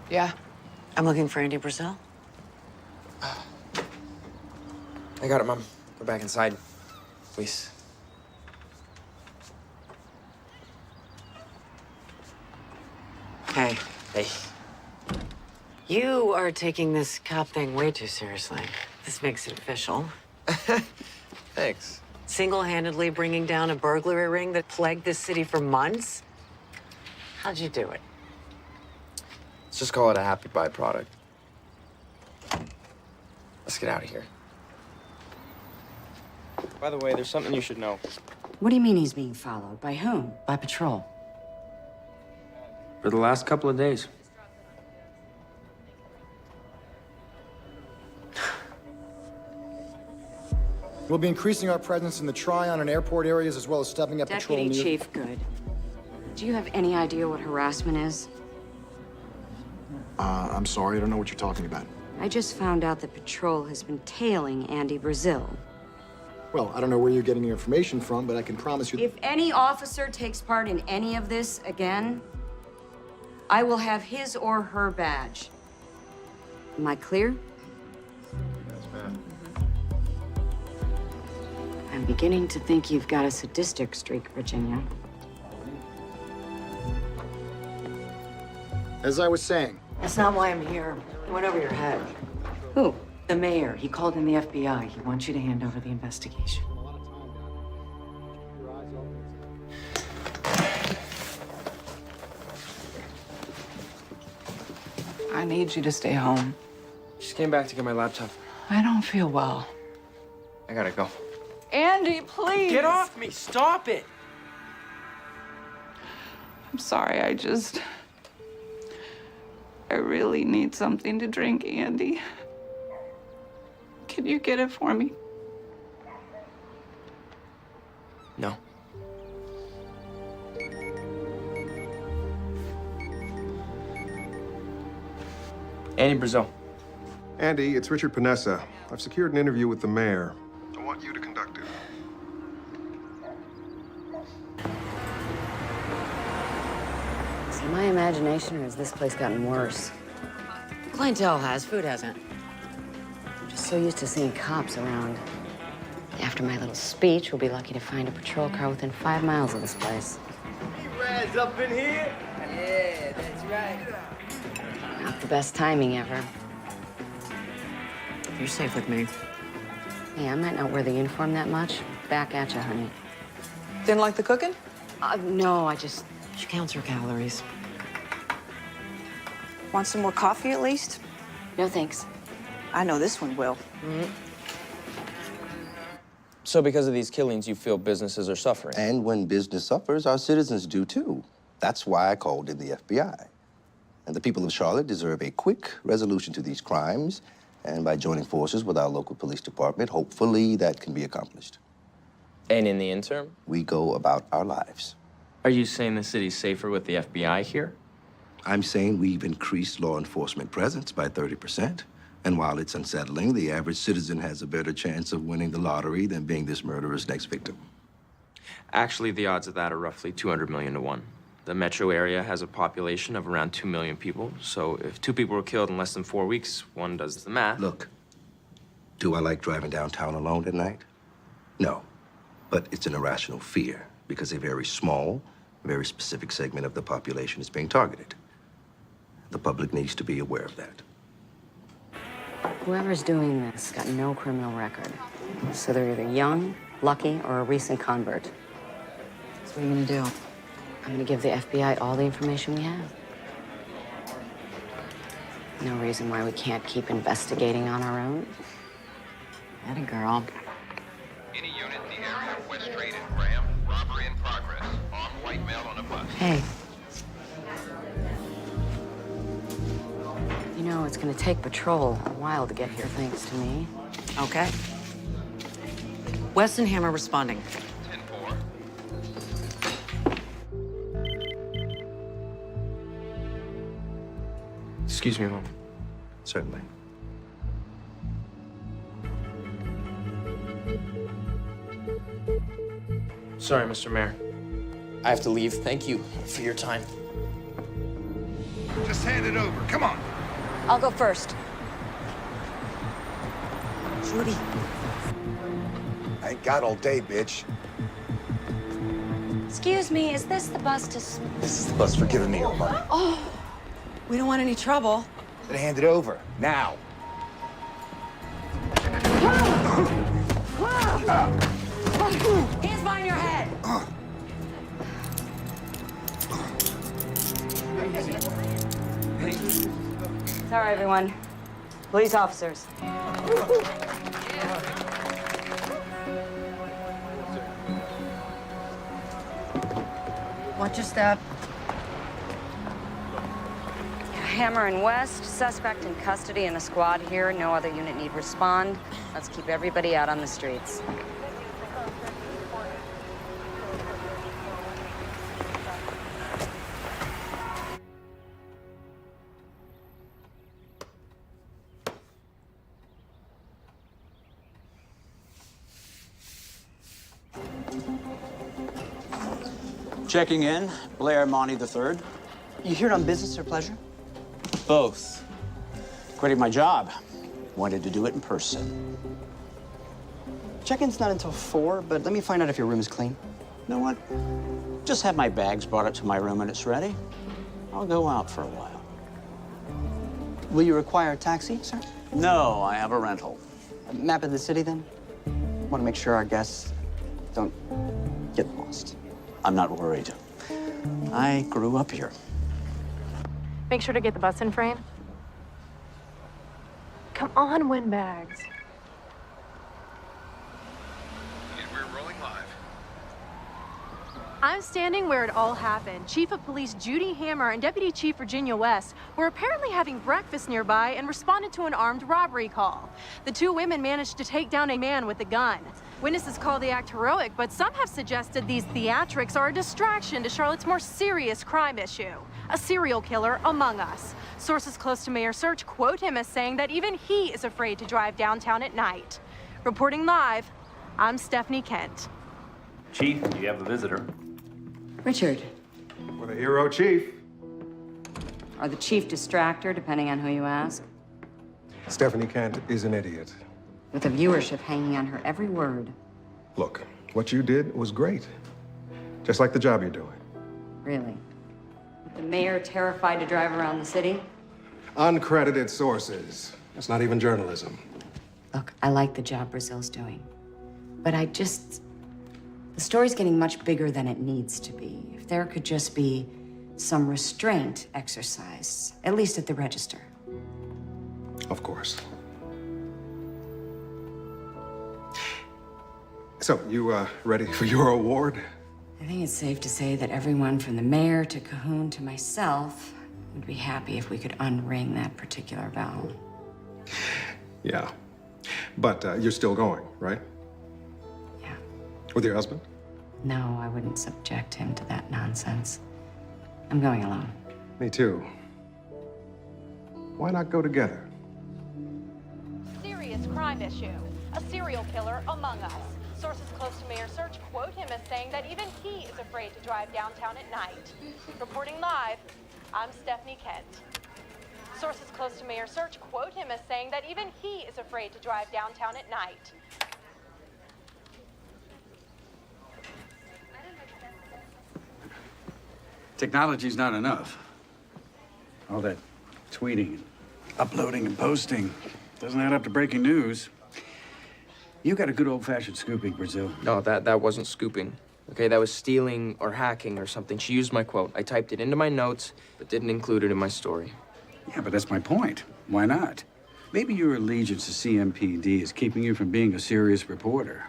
Yeah. I'm looking for Andy Brazil. I got it, Mom. Go back inside, please. Hey. Hey. You are taking this cop thing way too seriously. This makes it official. Thanks. Single-handedly bringing down a burglary ring that plagued this city for months? How'd you do it? Let's just call it a happy byproduct. Let's get out of here. By the way, there's something you should know. What do you mean he's being followed? By whom? By patrol. For the last couple of days. We'll be increasing our presence in the Tryon and airport areas, as well as stepping up patrol Deputy near... Chief Good. Do you have any idea what harassment is? I'm sorry, I don't know what you're talking about. I just found out that patrol has been tailing Andy Brazil. Well, I don't know where you're getting your information from, but I can promise you... If any officer takes part in any of this again, I will have his or her badge. Am I clear? Yes, ma'am. I'm beginning to think you've got a sadistic streak, Virginia. As I was saying... That's not why I'm here. It went over your head. Who? The mayor. He called in the FBI. He wants you to hand over the investigation. I need you to stay home. Just came back to get my laptop. I don't feel well. I gotta go. Andy, please! Get off me! Stop it! I'm sorry, I really need something to drink, Andy. Can you get it for me? No. Andy Brazil. Andy, it's Richard Panessa. I've secured an interview with the mayor. I want you to conduct it. Is it my imagination, or has this place gotten worse? Clientele has, food hasn't. I'm just so used to seeing cops around. After my little speech, we'll be lucky to find a patrol car within 5 miles of this place. Raz up in here? Yeah, that's right. Not the best timing ever. You're safe with me. Hey, I might not wear the uniform that much. Back at you, honey. Didn't like the cooking? No, I just She counts her calories. Want some more coffee at least? No thanks. I know this one will. So because of these killings, you feel businesses are suffering? And when business suffers, our citizens do too. That's why I called in the FBI. And the people of Charlotte deserve a quick resolution to these crimes. And by joining forces with our local police department, hopefully that can be accomplished. And in the interim? We go about our lives. Are you saying the city's safer with the FBI here? I'm saying we've increased law enforcement presence by 30%. And while it's unsettling, the average citizen has a better chance of winning the lottery than being this murderer's next victim. Actually, the odds of that are roughly 200 million to 1. The metro area has a population of around 2 million people, so if 2 people were killed in less than 4 weeks, one does the math. Look, do I like driving downtown alone at night? No, but it's an irrational fear because a very small, very specific segment of the population is being targeted. The public needs to be aware of that. Whoever's doing this got no criminal record. So they're either young, lucky, or a recent convert. So what are you gonna do? I'm gonna give the FBI all the information we have. No reason why we can't keep investigating on our own. Atta girl. Any unit in the area, West Trade and Graham, robbery in progress. Armed white male on a bus. Hey. You know, it's gonna take patrol a while to get here, thanks to me. Okay. Weston Hammer responding. 10-4. Excuse me, Mom. Certainly. Sorry, Mr. Mayor. I have to leave. Thank you for your time. Just hand it over. Come on. I'll go first. Judy. I ain't got all day, bitch. Excuse me, is this the bus to... This is the bus for giving me your money. Oh, we don't want any trouble. Then hand it over, now. Hands behind your head. Sorry, everyone. Police officers. Watch your step. Hammer and West, suspect in custody and a squad here. No other unit need respond. Let's keep everybody out on the streets. Checking in, Blair Monty III. You here on business or pleasure? Both. Quitting my job. Wanted to do it in person. Check-in's not until 4, but let me find out if your room is clean. You know what? Just have my bags brought up to my room when it's ready. I'll go out for a while. Will you require a taxi, sir? No, I have a rental. A map of the city, then? Want to make sure our guests don't get lost. I'm not worried. I grew up here. Make sure to get the bus in frame. Come on, windbags. And we're rolling live. I'm standing where it all happened. Chief of Police Judy Hammer and Deputy Chief Virginia West were apparently having breakfast nearby and responded to an armed robbery call. The two women managed to take down a man with a gun. Witnesses call the act heroic, but some have suggested these theatrics are a distraction to Charlotte's more serious crime issue. A serial killer among us. Sources close to Mayor Search quote him as saying that even he is afraid to drive downtown at night. Reporting live, I'm Stephanie Kent. Chief, you have a visitor. Richard, What a hero, Chief. or the chief distractor, depending on who you ask, Stephanie Kent is an idiot. with the viewership hanging on her every word. Look, what you did was great. Just like the job you're doing. Really. The mayor terrified to drive around the city? Uncredited sources. That's not even journalism. Look, I like the job Brazil's doing. But The story's getting much bigger than it needs to be. If there could just be some restraint exercised, at least at the register. Of course. So, you ready for your award? I think it's safe to say that everyone from the mayor to Cahoon to myself would be happy if we could unring that particular bell. Yeah. But you're still going, right? Yeah. With your husband? No, I wouldn't subject him to that nonsense. I'm going alone. Me too. Why not go together? Serious crime issue. A serial killer among us. Sources close to Mayor Search quote him as saying that even he is afraid to drive downtown at night. Reporting live, I'm Stephanie Kent. Sources close to Mayor Search quote him as saying that even he is afraid to drive downtown at night. Technology's not enough. All that tweeting, uploading, and posting doesn't add up to breaking news. You got a good old-fashioned scooping, Brazil. No, that wasn't scooping. Okay, that was stealing or hacking or something. She used my quote. I typed it into my notes, but didn't include it in my story. Yeah, but that's my point. Why not? Maybe your allegiance to CMPD is keeping you from being a serious reporter.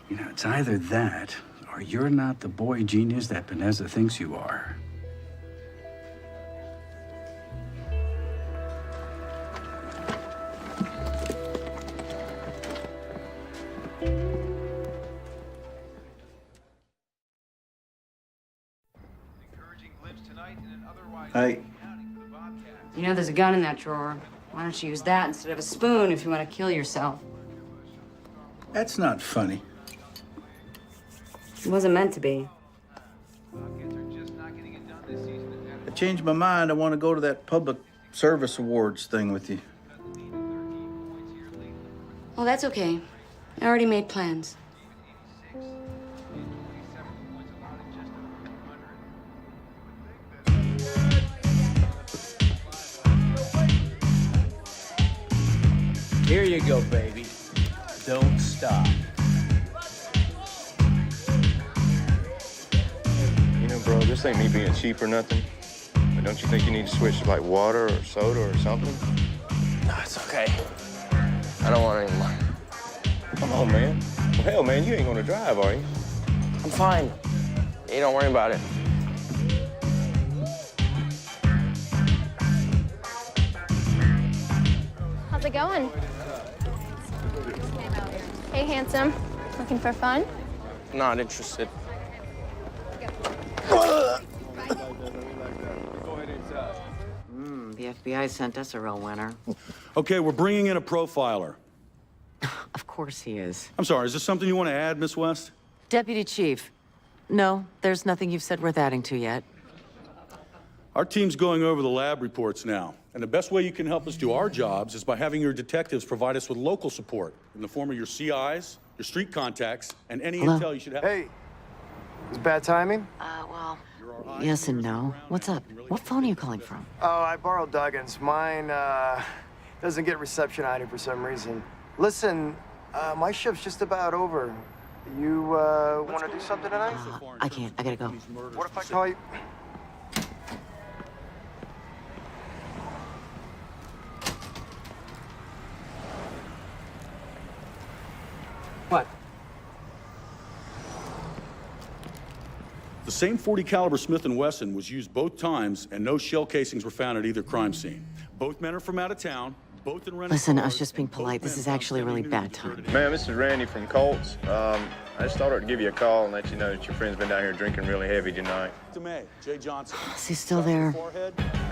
You know, it's either that, or you're not the boy genius that Panessa thinks you are. Hey. You know there's a gun in that drawer. Why don't you use that instead of a spoon if you want to kill yourself? That's not funny. It wasn't meant to be. I changed my mind. I want to go to that public service awards thing with you. Oh, that's okay. I already made plans. Here you go, baby. Don't stop. You know, bro, this ain't me being cheap or nothing. But don't you think you need to switch to like water or soda or something? No, it's okay. I don't want any more. Come on, man. Well, hell, man, you ain't gonna drive, are you? I'm fine. You don't worry about it. How's it going? Hey, handsome. Looking for fun? Not interested. The FBI sent us a real winner. Okay, we're bringing in a profiler. Of course he is. I'm sorry, is this something you want to add, Miss West? Deputy Chief. No, there's nothing you've said worth adding to yet. Our team's going over the lab reports now. And the best way you can help us do our jobs is by having your detectives provide us with local support in the form of your CIs, your street contacts, and any intel you should have. Hey, it's bad timing? Well, yes and no. What's up? What phone are you calling from? Oh, I borrowed Duggan's. Mine, doesn't get reception on it for some reason. Listen, my shift's just about over. You, want to do something tonight? I can't. I gotta go. What if I call you? What? The same .40 caliber Smith & Wesson was used both times, and no shell casings were found at either crime scene. Both men are from out of town. Both in rented Listen, I was cars, just being and both polite. This men is found actually a really standing bad nude time. deserted. Man, this is Randy from Colts. I just thought I'd give you a call and let you know that your friend's been down here drinking really heavy tonight. Jay Johnson. Is he still there?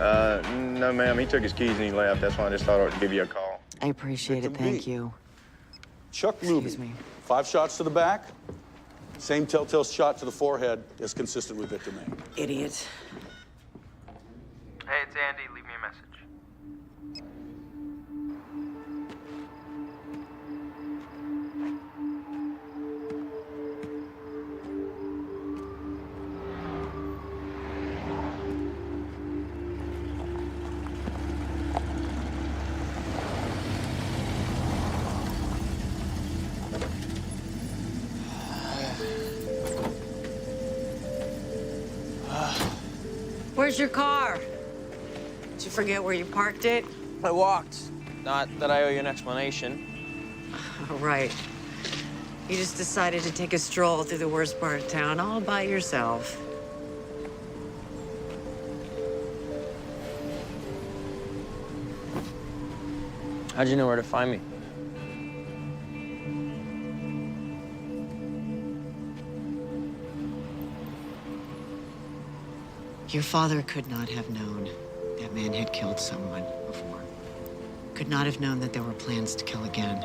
No, ma'am. He took his keys and he left. That's why I just thought I'd give you a call. I appreciate it. Thank you. Chuck Luby. 5 shots to the back. Same telltale shot to the forehead is consistent with victim A. Idiot. Hey, it's Andy. Leave me a message. Where's your car? Did you forget where you parked it? I walked. Not that I owe you an explanation. Oh, right. You just decided to take a stroll through the worst part of town all by yourself. How'd you know where to find me? Your father could not have known that man had killed someone before. Could not have known that there were plans to kill again.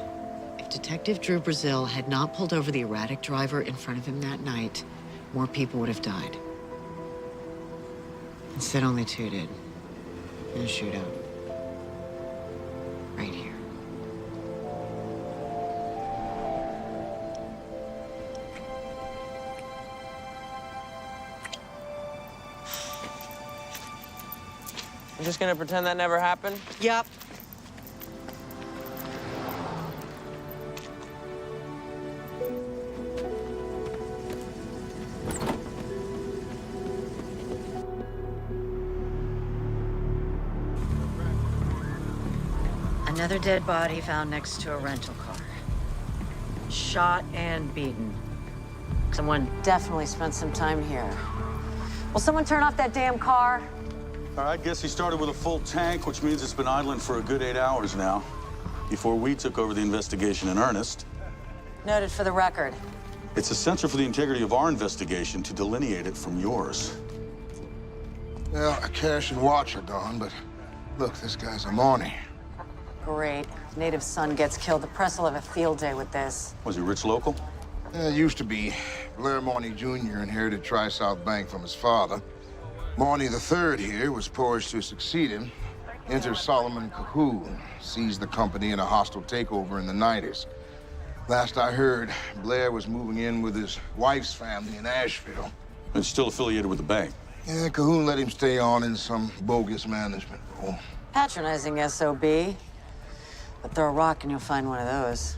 If Detective Drew Brazil had not pulled over the erratic driver in front of him that night, more people would have died. Instead, only 2 did. In a shootout. Right here. I'm just gonna pretend that never happened? Yep. Another dead body found next to a rental car. Shot and beaten. Someone definitely spent some time here. Will someone turn off that damn car? All right, guess he started with a full tank, which means it's been idling for a good 8 hours now, before we took over the investigation in earnest. Noted for the record. It's essential for the integrity of our investigation to delineate it from yours. Well, a cash and watch are gone, but look, this guy's a Marnie. Great. Native son gets killed. The press will have a field day with this. Was he rich local? Used to be. Blair Marnie Jr. inherited Tri-South Bank from his father. Marnie III here was poised to succeed him. Enter Solomon Cahoon, seized the company in a hostile takeover in the 90s. Last I heard, Blair was moving in with his wife's family in Asheville. And still affiliated with the bank. Yeah, Cahoon let him stay on in some bogus management role. Patronizing SOB. But throw a rock and you'll find one of those.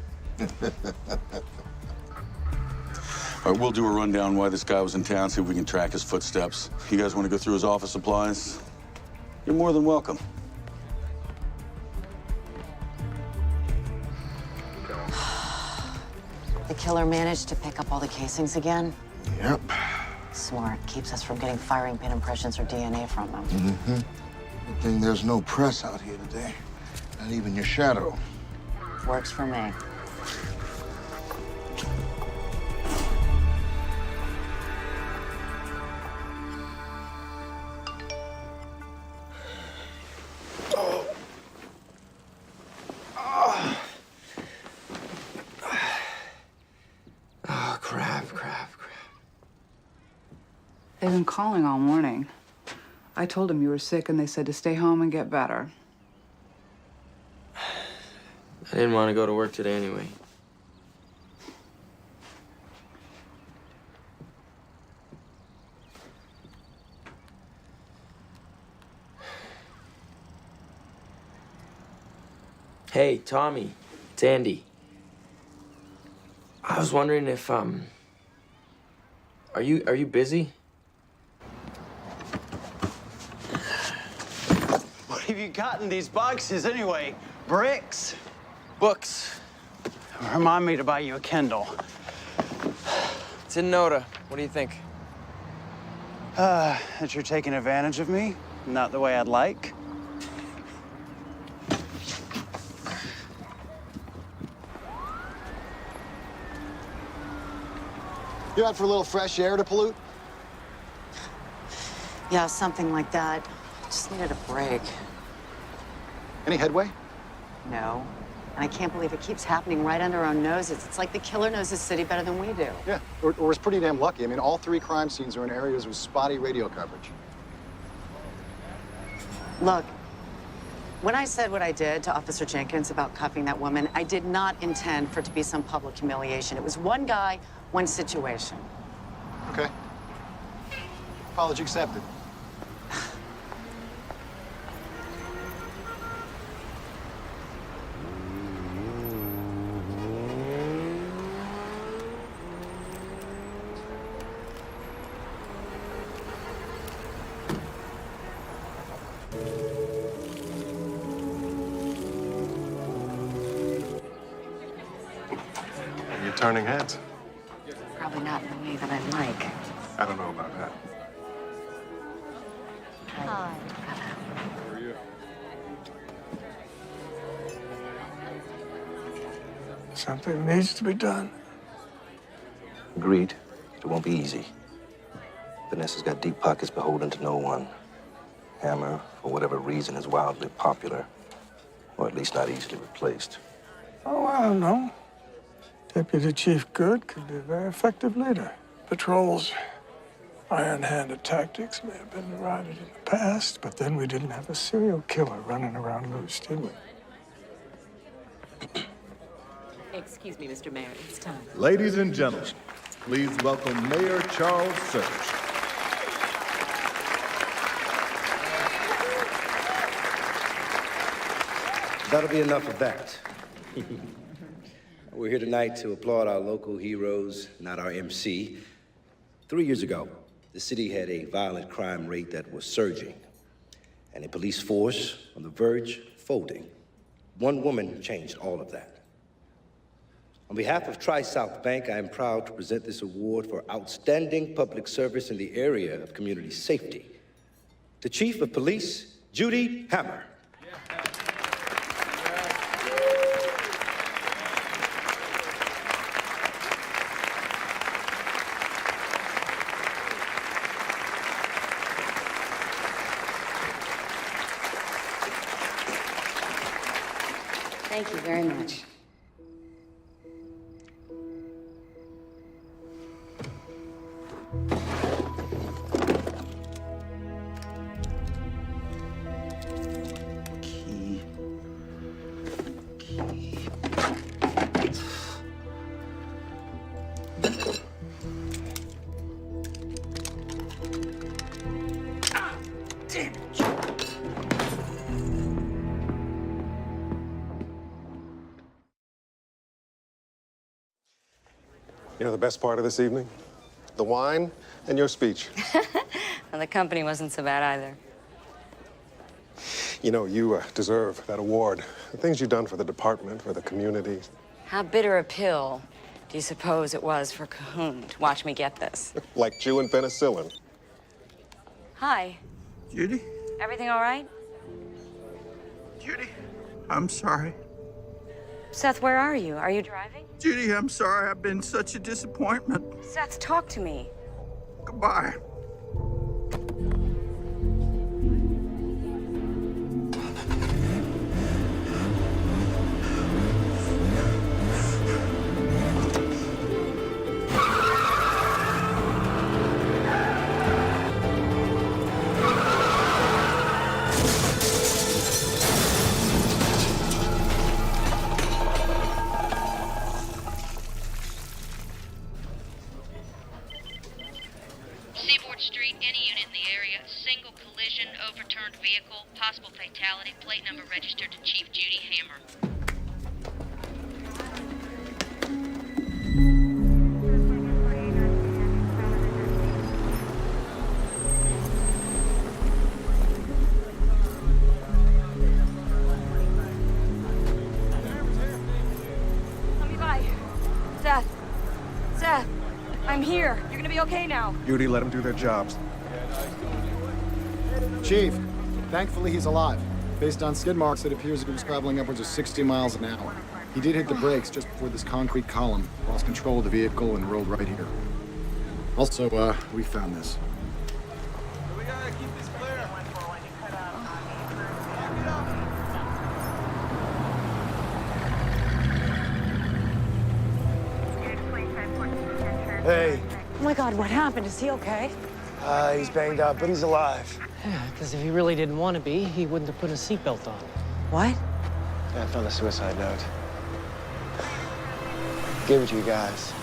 All right, we'll do a rundown why this guy was in town, see if we can track his footsteps. You guys want to go through his office supplies? You're more than welcome. The killer managed to pick up all the casings again? Yep. Smart. Keeps us from getting firing pin impressions or DNA from them. Mm-hmm. Good thing there's no press out here today. Not even your shadow. Works for me. Oh, crap. They've been calling all morning. I told them you were sick, and they said to stay home and get better. I didn't want to go to work today anyway. Hey, Tommy, it's Andy. I was wondering if, are you busy? What have you got in these boxes anyway? Bricks? Books. Remind me to buy you a Kindle. It's in Noda. What do you think? That you're taking advantage of me? Not the way I'd like. You out for a little fresh air to pollute? Yeah, something like that. Just needed a break. Any headway? No. And I can't believe it keeps happening right under our noses. It's like the killer knows his city better than we do. Yeah, or is pretty damn lucky. I mean, all 3 crime scenes are in areas with spotty radio coverage. Look, when I said what I did to Officer Jenkins about cuffing that woman, I did not intend for it to be some public humiliation. It was one guy, one situation. Okay. Apology accepted. turning heads. Probably not in the way that I'd like. I don't know about that. Hi. Something needs to be done. Agreed. It won't be easy. Vanessa's got deep pockets beholden to no one. Hammer, for whatever reason, is wildly popular. Or at least not easily replaced. Oh, I don't know. Deputy Chief Good could be a very effective leader. Patrol's iron-handed tactics may have been derided in the past, but then we didn't have a serial killer running around loose, did we? Excuse me, Mr. Mayor, it's time. Ladies and gentlemen, please welcome Mayor Charles Search. That'll be enough of that. We're here tonight to applaud our local heroes, not our MC. 3 years ago, the city had a violent crime rate that was surging, and a police force on the verge of folding. One woman changed all of that. On behalf of Tri-South Bank, I am proud to present this award for outstanding public service in the area of community safety to Chief of Police Judy Hammer. Thank you very much. You know the best part of this evening? The wine and your speech. Well, the company wasn't so bad either. You know, you deserve that award. The things you've done for the department, for the community. How bitter a pill do you suppose it was for Cahoon to watch me get this? Like chewing penicillin. Hi. Judy? Everything all right? Judy? I'm sorry. Seth, where are you? Are you driving? Judy, I'm sorry. I've been such a disappointment. Seth, talk to me. Goodbye. Seaboard Street, any unit in the area, single collision, overturned vehicle, possible fatality, plate number registered to Chief Judy Hammer. Let me by. Seth. Seth. I'm here. You're gonna be okay now. Judy, let them do their jobs. Chief, thankfully he's alive. Based on skid marks, it appears he was traveling upwards of 60 miles an hour. He did hit the brakes just before this concrete column, lost control of the vehicle, and rolled right here. Also, we found this. We gotta keep this clear. Hey, Oh my God, what happened? Is he okay? he's banged up, but he's alive. Yeah, because if he really didn't want to be, he wouldn't have put a seatbelt on. What? Yeah, I found a suicide note. Gave it to you guys.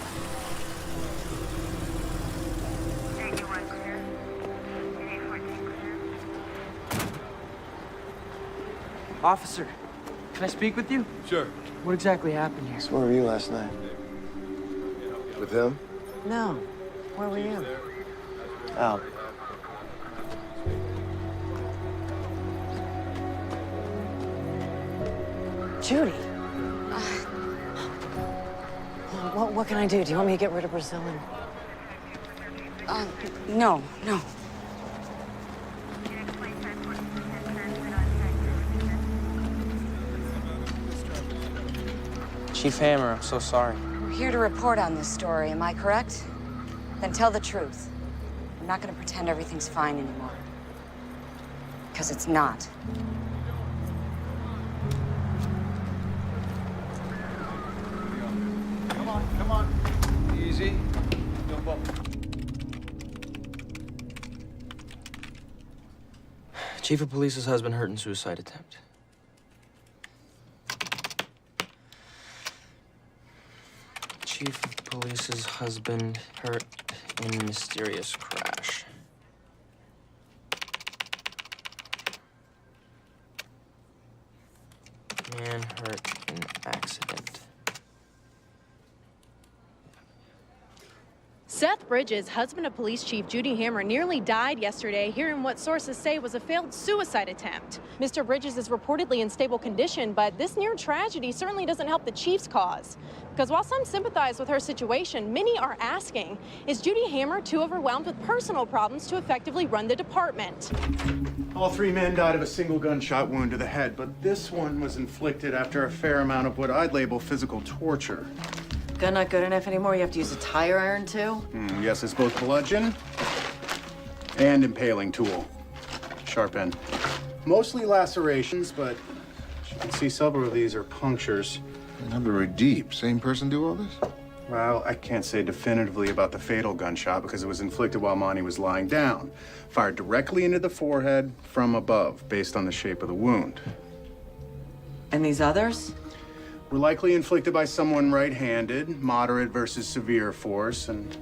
Officer, can I speak with you? Sure. What exactly happened here? So where were you last night? With him? No. Where were you? Out. Judy. What can I do? Do you want me to get rid of Brazil? No. Chief Hammer, I'm so sorry. We're here to report on this story, am I correct? Then tell the truth. I'm not gonna pretend everything's fine anymore. Because it's not. Come on. Easy. Don't bump. Chief of Police's husband hurt in suicide attempt. Chief of Police's husband hurt in mysterious crash. Man hurt in accident. Seth Bridges, husband of police chief Judy Hammer, nearly died yesterday here in what sources say was a failed suicide attempt. Mr. Bridges is reportedly in stable condition, but this near tragedy certainly doesn't help the chief's cause. Because while some sympathize with her situation, many are asking, is Judy Hammer too overwhelmed with personal problems to effectively run the department? All 3 men died of a single gunshot wound to the head, but this one was inflicted after a fair amount of what I'd label physical torture. Gun not good enough anymore? You have to use a tire iron too? Yes, it's both bludgeon and impaling tool. Sharp end. Mostly lacerations, but as you can see, several of these are punctures. They're not very deep. Same person do all this? Well, I can't say definitively about the fatal gunshot because it was inflicted while Monty was lying down. Fired directly into the forehead from above, based on the shape of the wound. And these others? Were likely inflicted by someone right-handed, moderate versus severe force, and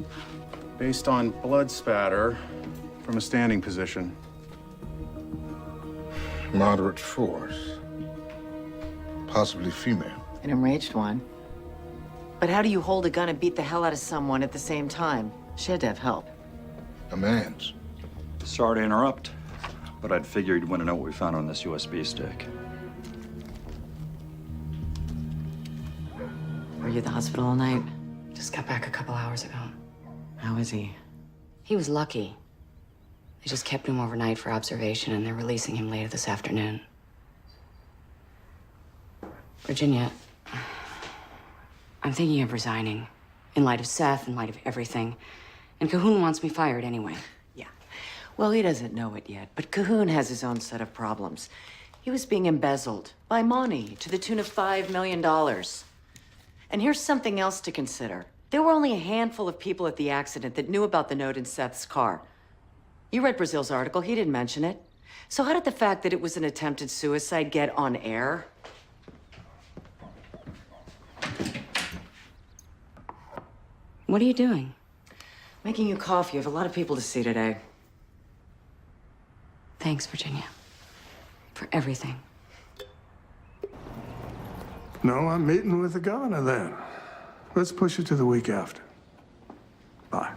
based on blood spatter from a standing position. Moderate force. Possibly female. An enraged one. But how do you hold a gun and beat the hell out of someone at the same time? She had to have help. A man's. Sorry to interrupt, but I'd figured you'd want to know what we found on this USB stick. Were you at the hospital all night? Just got back a couple hours ago. How is he? He was lucky. They just kept him overnight for observation, and they're releasing him later this afternoon. Virginia, I'm thinking of resigning. In light of Seth, in light of everything. And Cahoon wants me fired anyway. Yeah. Well, he doesn't know it yet, but Cahoon has his own set of problems. He was being embezzled by Monty to the tune of $5 million. And here's something else to consider. There were only a handful of people at the accident that knew about the note in Seth's car. You read Brazil's article, he didn't mention it. So how did the fact that it was an attempted suicide get on air? What are you doing? Making you coffee. You have a lot of people to see today. Thanks, Virginia. For everything. No, I'm meeting with the governor then. Let's push it to the week after. Bye.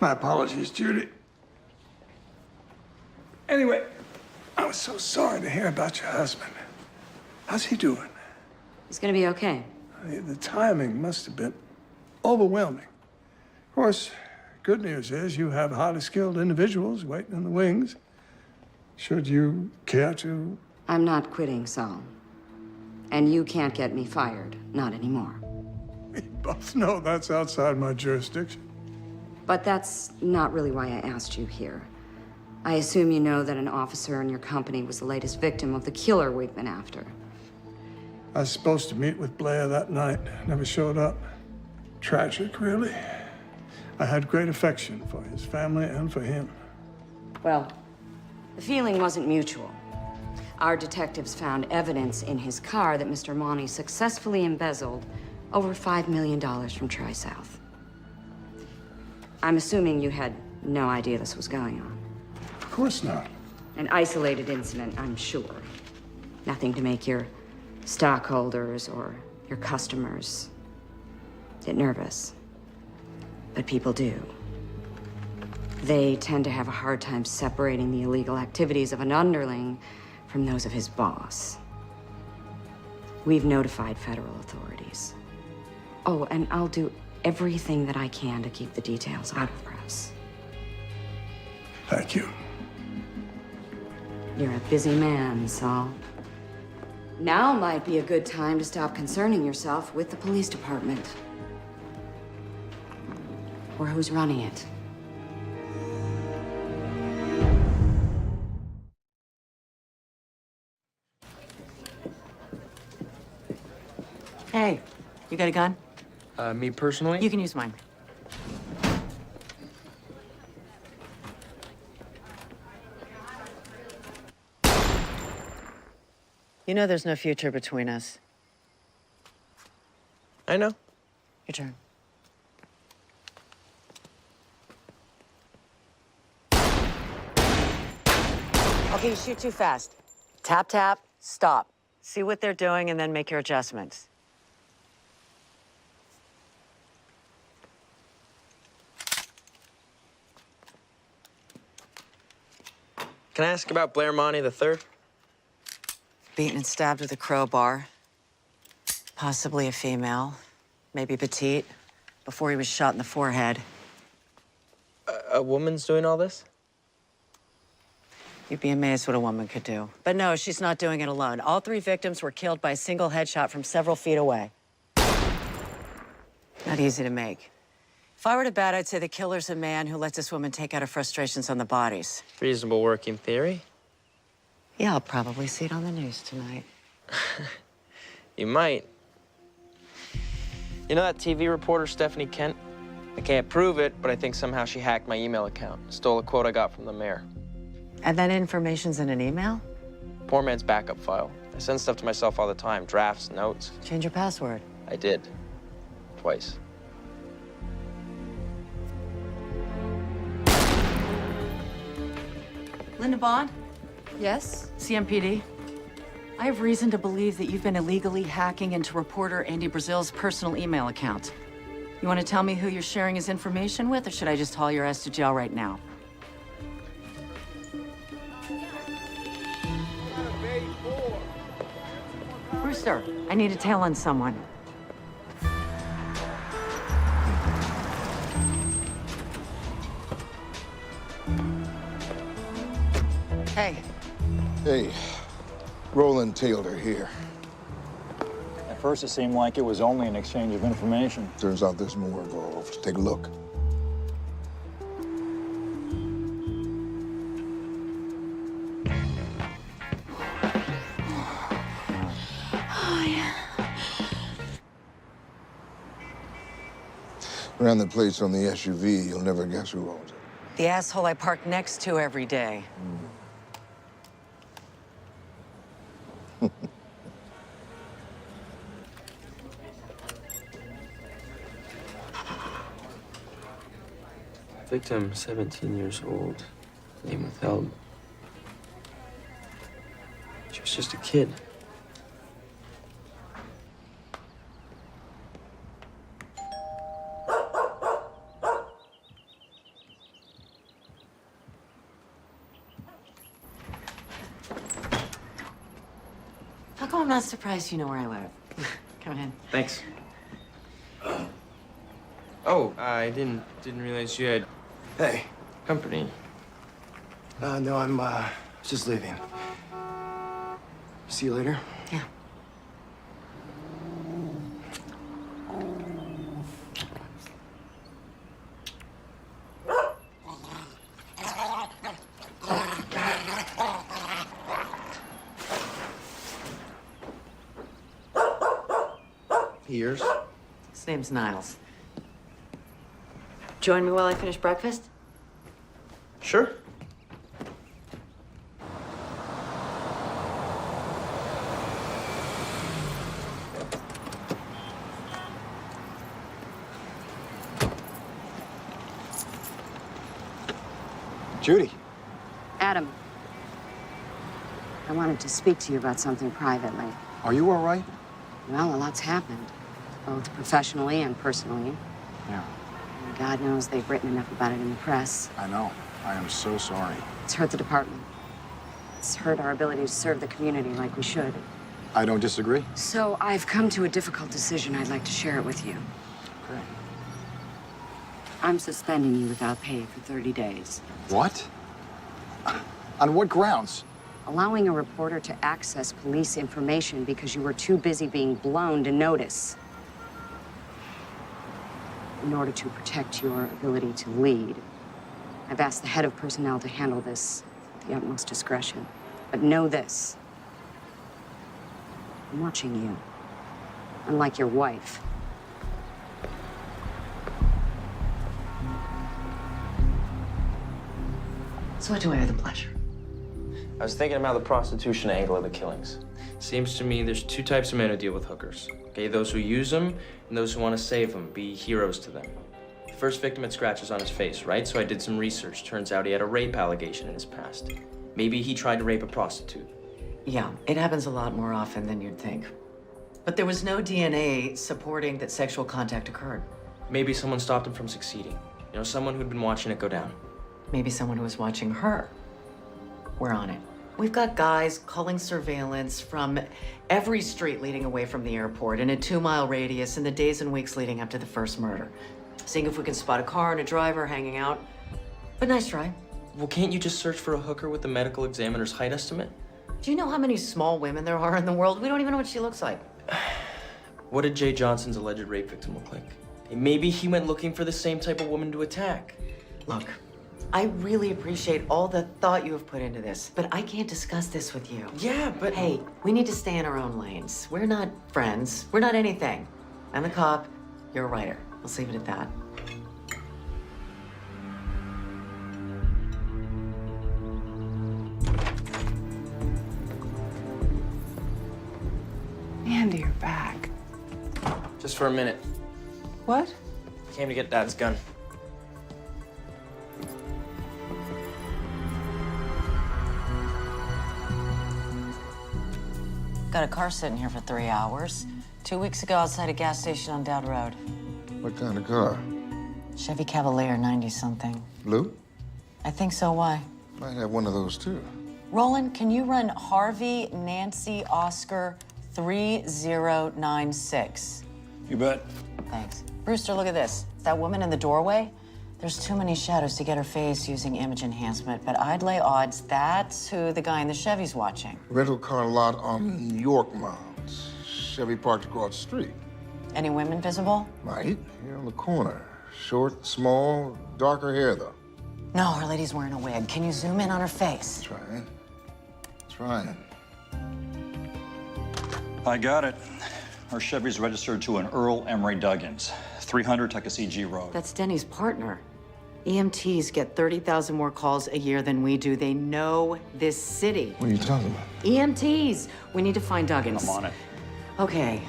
My apologies, Judy. Anyway, I was so sorry to hear about your husband. How's he doing? He's gonna be okay. The timing must have been overwhelming. Of course, good news is you have highly skilled individuals waiting in the wings. Should you care to? I'm not quitting, Saul. And you can't get me fired. Not anymore. We both know that's outside my jurisdiction. But that's not really why I asked you here. I assume you know that an officer in your company was the latest victim of the killer we've been after. I was supposed to meet with Blair that night. Never showed up. Tragic, really. I had great affection for his family and for him. Well, the feeling wasn't mutual. Our detectives found evidence in his car that Mr. Monty successfully embezzled over $5 million from Tri-South. I'm assuming you had no idea this was going on. Of course not. An isolated incident, I'm sure. Nothing to make your stockholders or your customers get nervous. But people do. They tend to have a hard time separating the illegal activities of an underling from those of his boss. We've notified federal authorities. Oh, and I'll do everything that I can to keep the details out of the press. Thank you. You're a busy man, Saul. Now might be a good time to stop concerning yourself with the police department. Or who's running it. Hey, you got a gun? Me personally? You can use mine. You know there's no future between us. I know. Your turn. Okay, you shoot too fast. Tap, tap, stop. See what they're doing and then make your adjustments. Can I ask about Blair Monty III? Beaten and stabbed with a crowbar. Possibly a female, maybe petite, before he was shot in the forehead. A woman's doing all this? You'd be amazed what a woman could do. But no, she's not doing it alone. All 3 victims were killed by a single headshot from several feet away. Not easy to make. If I were to bet, I'd say the killer's a man who lets this woman take out her frustrations on the bodies. Reasonable working theory. Yeah, I'll probably see it on the news tonight. You might. You know that TV reporter, Stephanie Kent? I can't prove it, but I think somehow she hacked my email account. Stole a quote I got from the mayor. And that information's in an email? Poor man's backup file. I send stuff to myself all the time, drafts, notes. Change your password. I did. Twice. Linda Bond? Yes? CMPD? I have reason to believe that you've been illegally hacking into reporter Andy Brazil's personal email account. You want to tell me who you're sharing his information with, or should I just haul your ass to jail right now? Brewster, I need a tail on someone. Hey. Hey, Roland Taylor here. At first, it seemed like it was only an exchange of information. Turns out there's more involved. Take a look. Oh, yeah. Around the plates on the SUV, you'll never guess who owns it. The asshole I park next to every day. Victim, 17 years old. Name withheld. She was just a kid. How come I'm not surprised you know where I live? Come in. Thanks. Oh, I didn't realize you had Hey. company. No, I'm just leaving. See you later. Yeah. Ears? His name's Niles. Join me while I finish breakfast? Sure. Judy. Adam. I wanted to speak to you about something privately. Are you all right? Well, a lot's happened, both professionally and personally. Yeah. And God knows they've written enough about it in the press. I know. I am so sorry. It's hurt the department. It's hurt our ability to serve the community like we should. I don't disagree. So I've come to a difficult decision. I'd like to share it with you. Okay. I'm suspending you without pay for 30 days. What? On what grounds? Allowing a reporter to access police information because you were too busy being blown to notice. In order to protect your ability to lead, I've asked the head of personnel to handle this with the utmost discretion. But know this. I'm watching you. Unlike your wife. So what do I have the pleasure? I was thinking about the prostitution angle of the killings. Seems to me there's two types of men who deal with hookers. Okay, those who use them and those who want to save them, be heroes to them. The first victim had scratches on his face, right? So I did some research. Turns out he had a rape allegation in his past. Maybe he tried to rape a prostitute. Yeah, it happens a lot more often than you'd think. But there was no DNA supporting that sexual contact occurred. Maybe someone stopped him from succeeding. You know, someone who'd been watching it go down. Maybe someone who was watching her. We're on it. We've got guys calling surveillance from every street leading away from the airport in a 2-mile radius in the days and weeks leading up to the first murder. Seeing if we can spot a car and a driver hanging out. But nice try. Well, can't you just search for a hooker with the medical examiner's height estimate? Do you know how many small women there are in the world? We don't even know what she looks like. What did Jay Johnson's alleged rape victim look like? Maybe he went looking for the same type of woman to attack. Look, I really appreciate all the thought you have put into this, but I can't discuss this with you. Yeah, but... Hey, we need to stay in our own lanes. We're not friends. We're not anything. I'm the cop, you're a writer. Let's leave it at that. Andy, you're back. Just for a minute. What? Came to get Dad's gun. Got a car sitting here for 3 hours. 2 weeks ago, outside a gas station on Dowd Road. What kind of car? Chevy Cavalier, 90-something. Blue? I think so, why? Might have one of those, too. Roland, can you run Harvey Nancy Oscar 3096? You bet. Thanks. Brewster, look at this. That woman in the doorway? There's too many shadows to get her face using image enhancement, but I'd lay odds that's who the guy in the Chevy's watching. Rental car lot on New York Mounds. Chevy parked across the street. Any women visible? Might. Here on the corner. Short, small, darker hair, though. No, our lady's wearing a wig. Can you zoom in on her face? Trying. Trying. I got it. Our Chevy's registered to an Earl Emery Duggins, 300 Tuckasegee Road. That's Denny's partner. EMTs get 30,000 more calls a year than we do. They know this city. What are you talking about? EMTs. We need to find Duggins. I'm on it. Okay.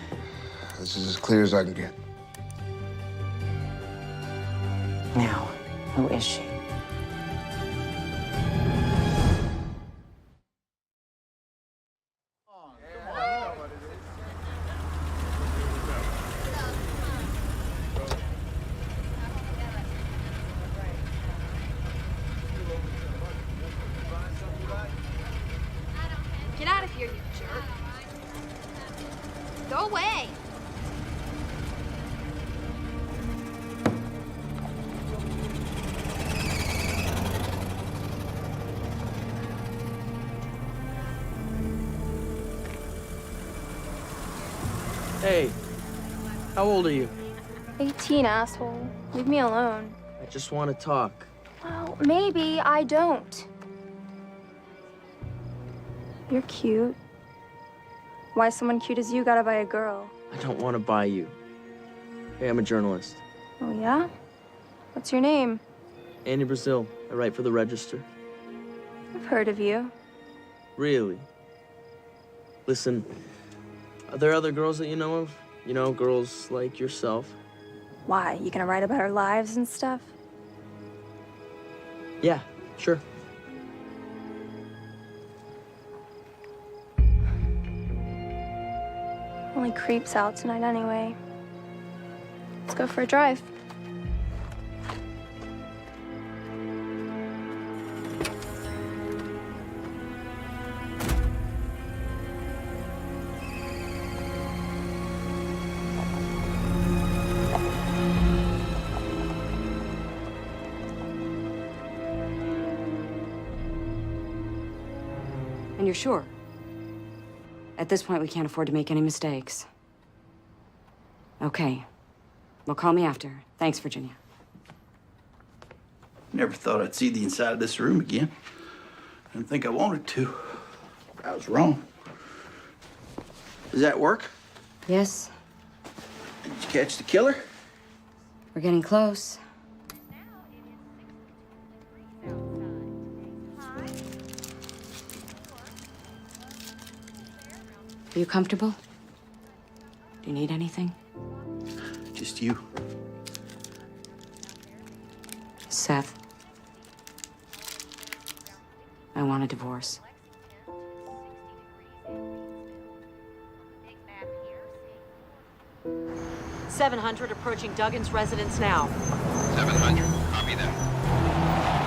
This is as clear as I can get. Now, who is she? Get out of here, you jerk. Go away. Hey, how old are you? 18, asshole. Leave me alone. I just want to talk. Well, maybe I don't. You're cute. Why someone cute as you gotta buy a girl? I don't want to buy you. Hey, I'm a journalist. Oh, yeah? What's your name? Andy Brazil. I write for the Register. I've heard of you. Really? Listen, are there other girls that you know of? You know, girls like yourself? Why? You gonna write about our lives and stuff? Yeah, sure. Only creeps out tonight anyway. Let's go for a drive. And you're sure? At this point, we can't afford to make any mistakes. Okay. Well, call me after. Thanks, Virginia. Never thought I'd see the inside of this room again. Didn't think I wanted to. I was wrong. Does that work? Yes, Did you catch the killer? we're getting close. Are you comfortable? Do you need anything? Just you. Seth, I want a divorce. .700 approaching Duggan's residence now. 700, copy that.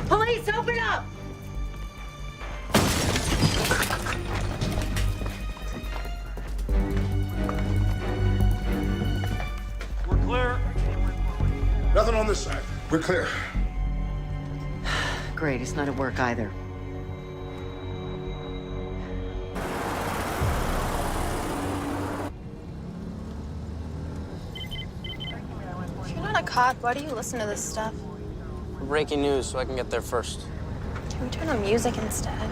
Police, open up! We're clear. Nothing on this side. We're clear. Great, he's not at work either. If you're not a cop, why do you listen to this stuff? Breaking news, so I can get there first. Can we turn on music instead?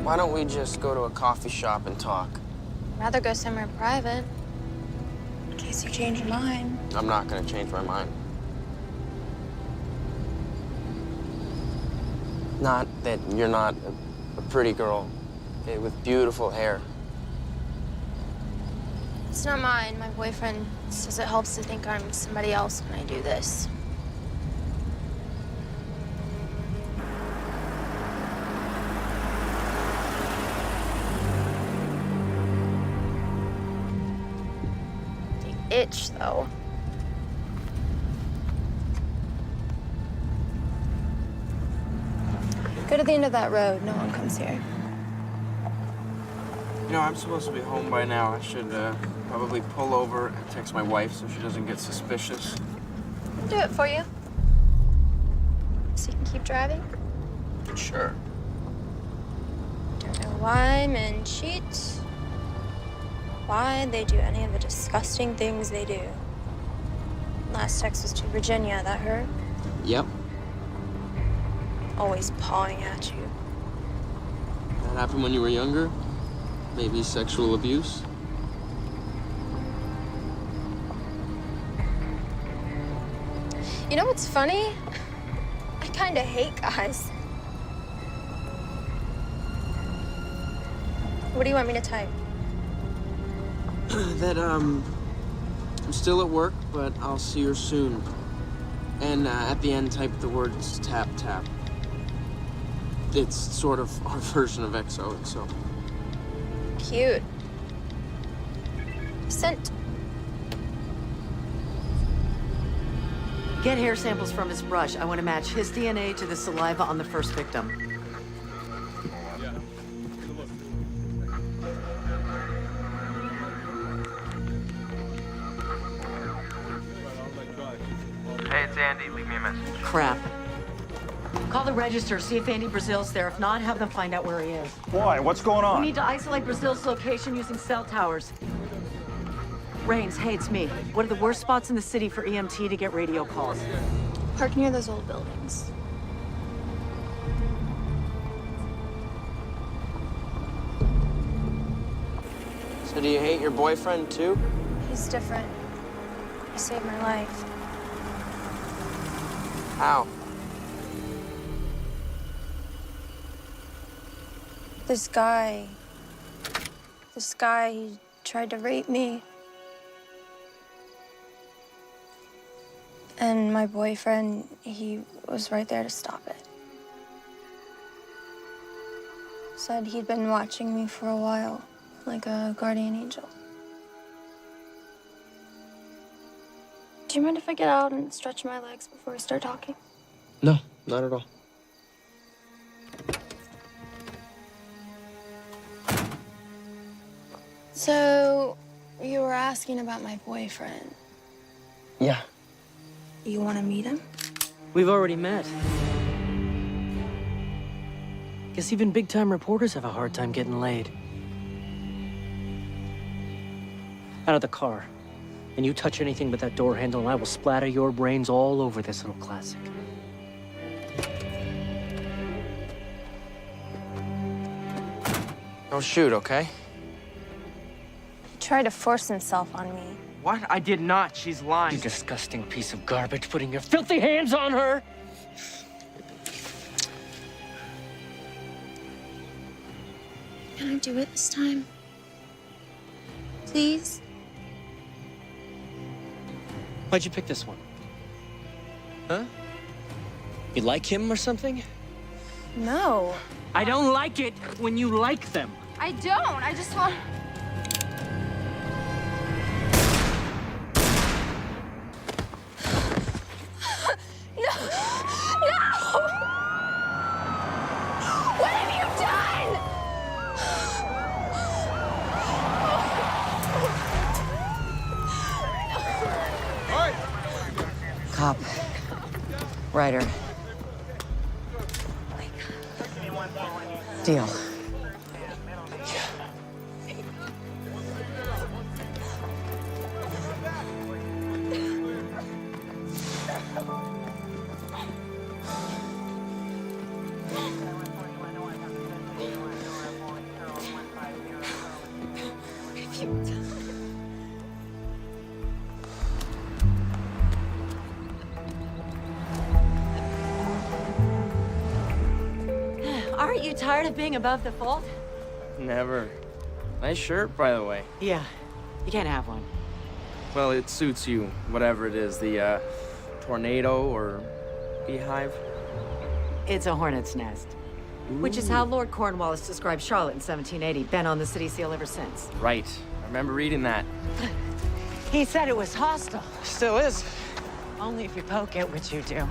Why don't we just go to a coffee shop and talk? I'd rather go somewhere private. In case you change your mind. I'm not gonna change my mind. Not that you're not a pretty girl, okay, with beautiful hair. It's not mine. My boyfriend says it helps to think I'm somebody else when I do this. The itch, though. Go to the end of that road. No one comes here. You know, I'm supposed to be home by now. I should probably pull over and text my wife so she doesn't get suspicious. I'll do it for you. So you can keep driving. Sure. Don't know why men cheat. Why they do any of the disgusting things they do. Last text was to Virginia. That hurt. Yep. Always pawing at you. That happened when you were younger? Maybe sexual abuse? You know what's funny? I kind of hate guys. What do you want me to type? That, I'm still at work, but I'll see her soon. And at the end, type the words tap, tap. It's sort of our version of XOXO. Cute. Sent. Get hair samples from his brush. I want to match his DNA to the saliva on the first victim. Hey, it's Andy. Leave me a message. Crap. Call the register, see if Andy Brazil's there. If not, have them find out where he is. Why? What's going on? We need to isolate Brazil's location using cell towers. Rains, hey, it's me. What are the worst spots in the city for EMT to get radio calls? Park near those old buildings. So do you hate your boyfriend, too? He's different. He saved my life. How? This guy, he tried to rape me. And my boyfriend, he was right there to stop it. Said he'd been watching me for a while, like a guardian angel. Do you mind if I get out and stretch my legs before we start talking? No, not at all. So, You were asking about my boyfriend. Yeah. You want to meet him? We've already met. Guess even big-time reporters have a hard time getting laid. Out of the car. And you touch anything but that door handle, and I will splatter your brains all over this little classic. Don't shoot, okay? He tried to force himself on me. What? I did not. She's lying. You disgusting piece of garbage, putting your filthy hands on her! Can I do it this time? Please? Why'd you pick this one? Huh? You like him or something? No. I don't like it when you like them. I don't. I just want... No! No! What have you done? Cop. Ryder. Deal. Aren't you tired of being above the fold? Never. Nice shirt, by the way. Yeah, you can't have one. Well, it suits you, whatever it is. The, tornado or beehive. It's a hornet's nest. Which is how Lord Cornwallis described Charlotte in 1780. Been on the city seal ever since. Right. I remember reading that. He said it was hostile. Still is. Only if you poke it, which you do.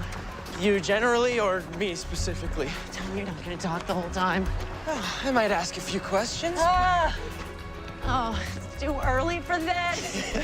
You generally, or me specifically? Tell me you're not gonna talk the whole time. I might ask a few questions. Oh, it's too early for this.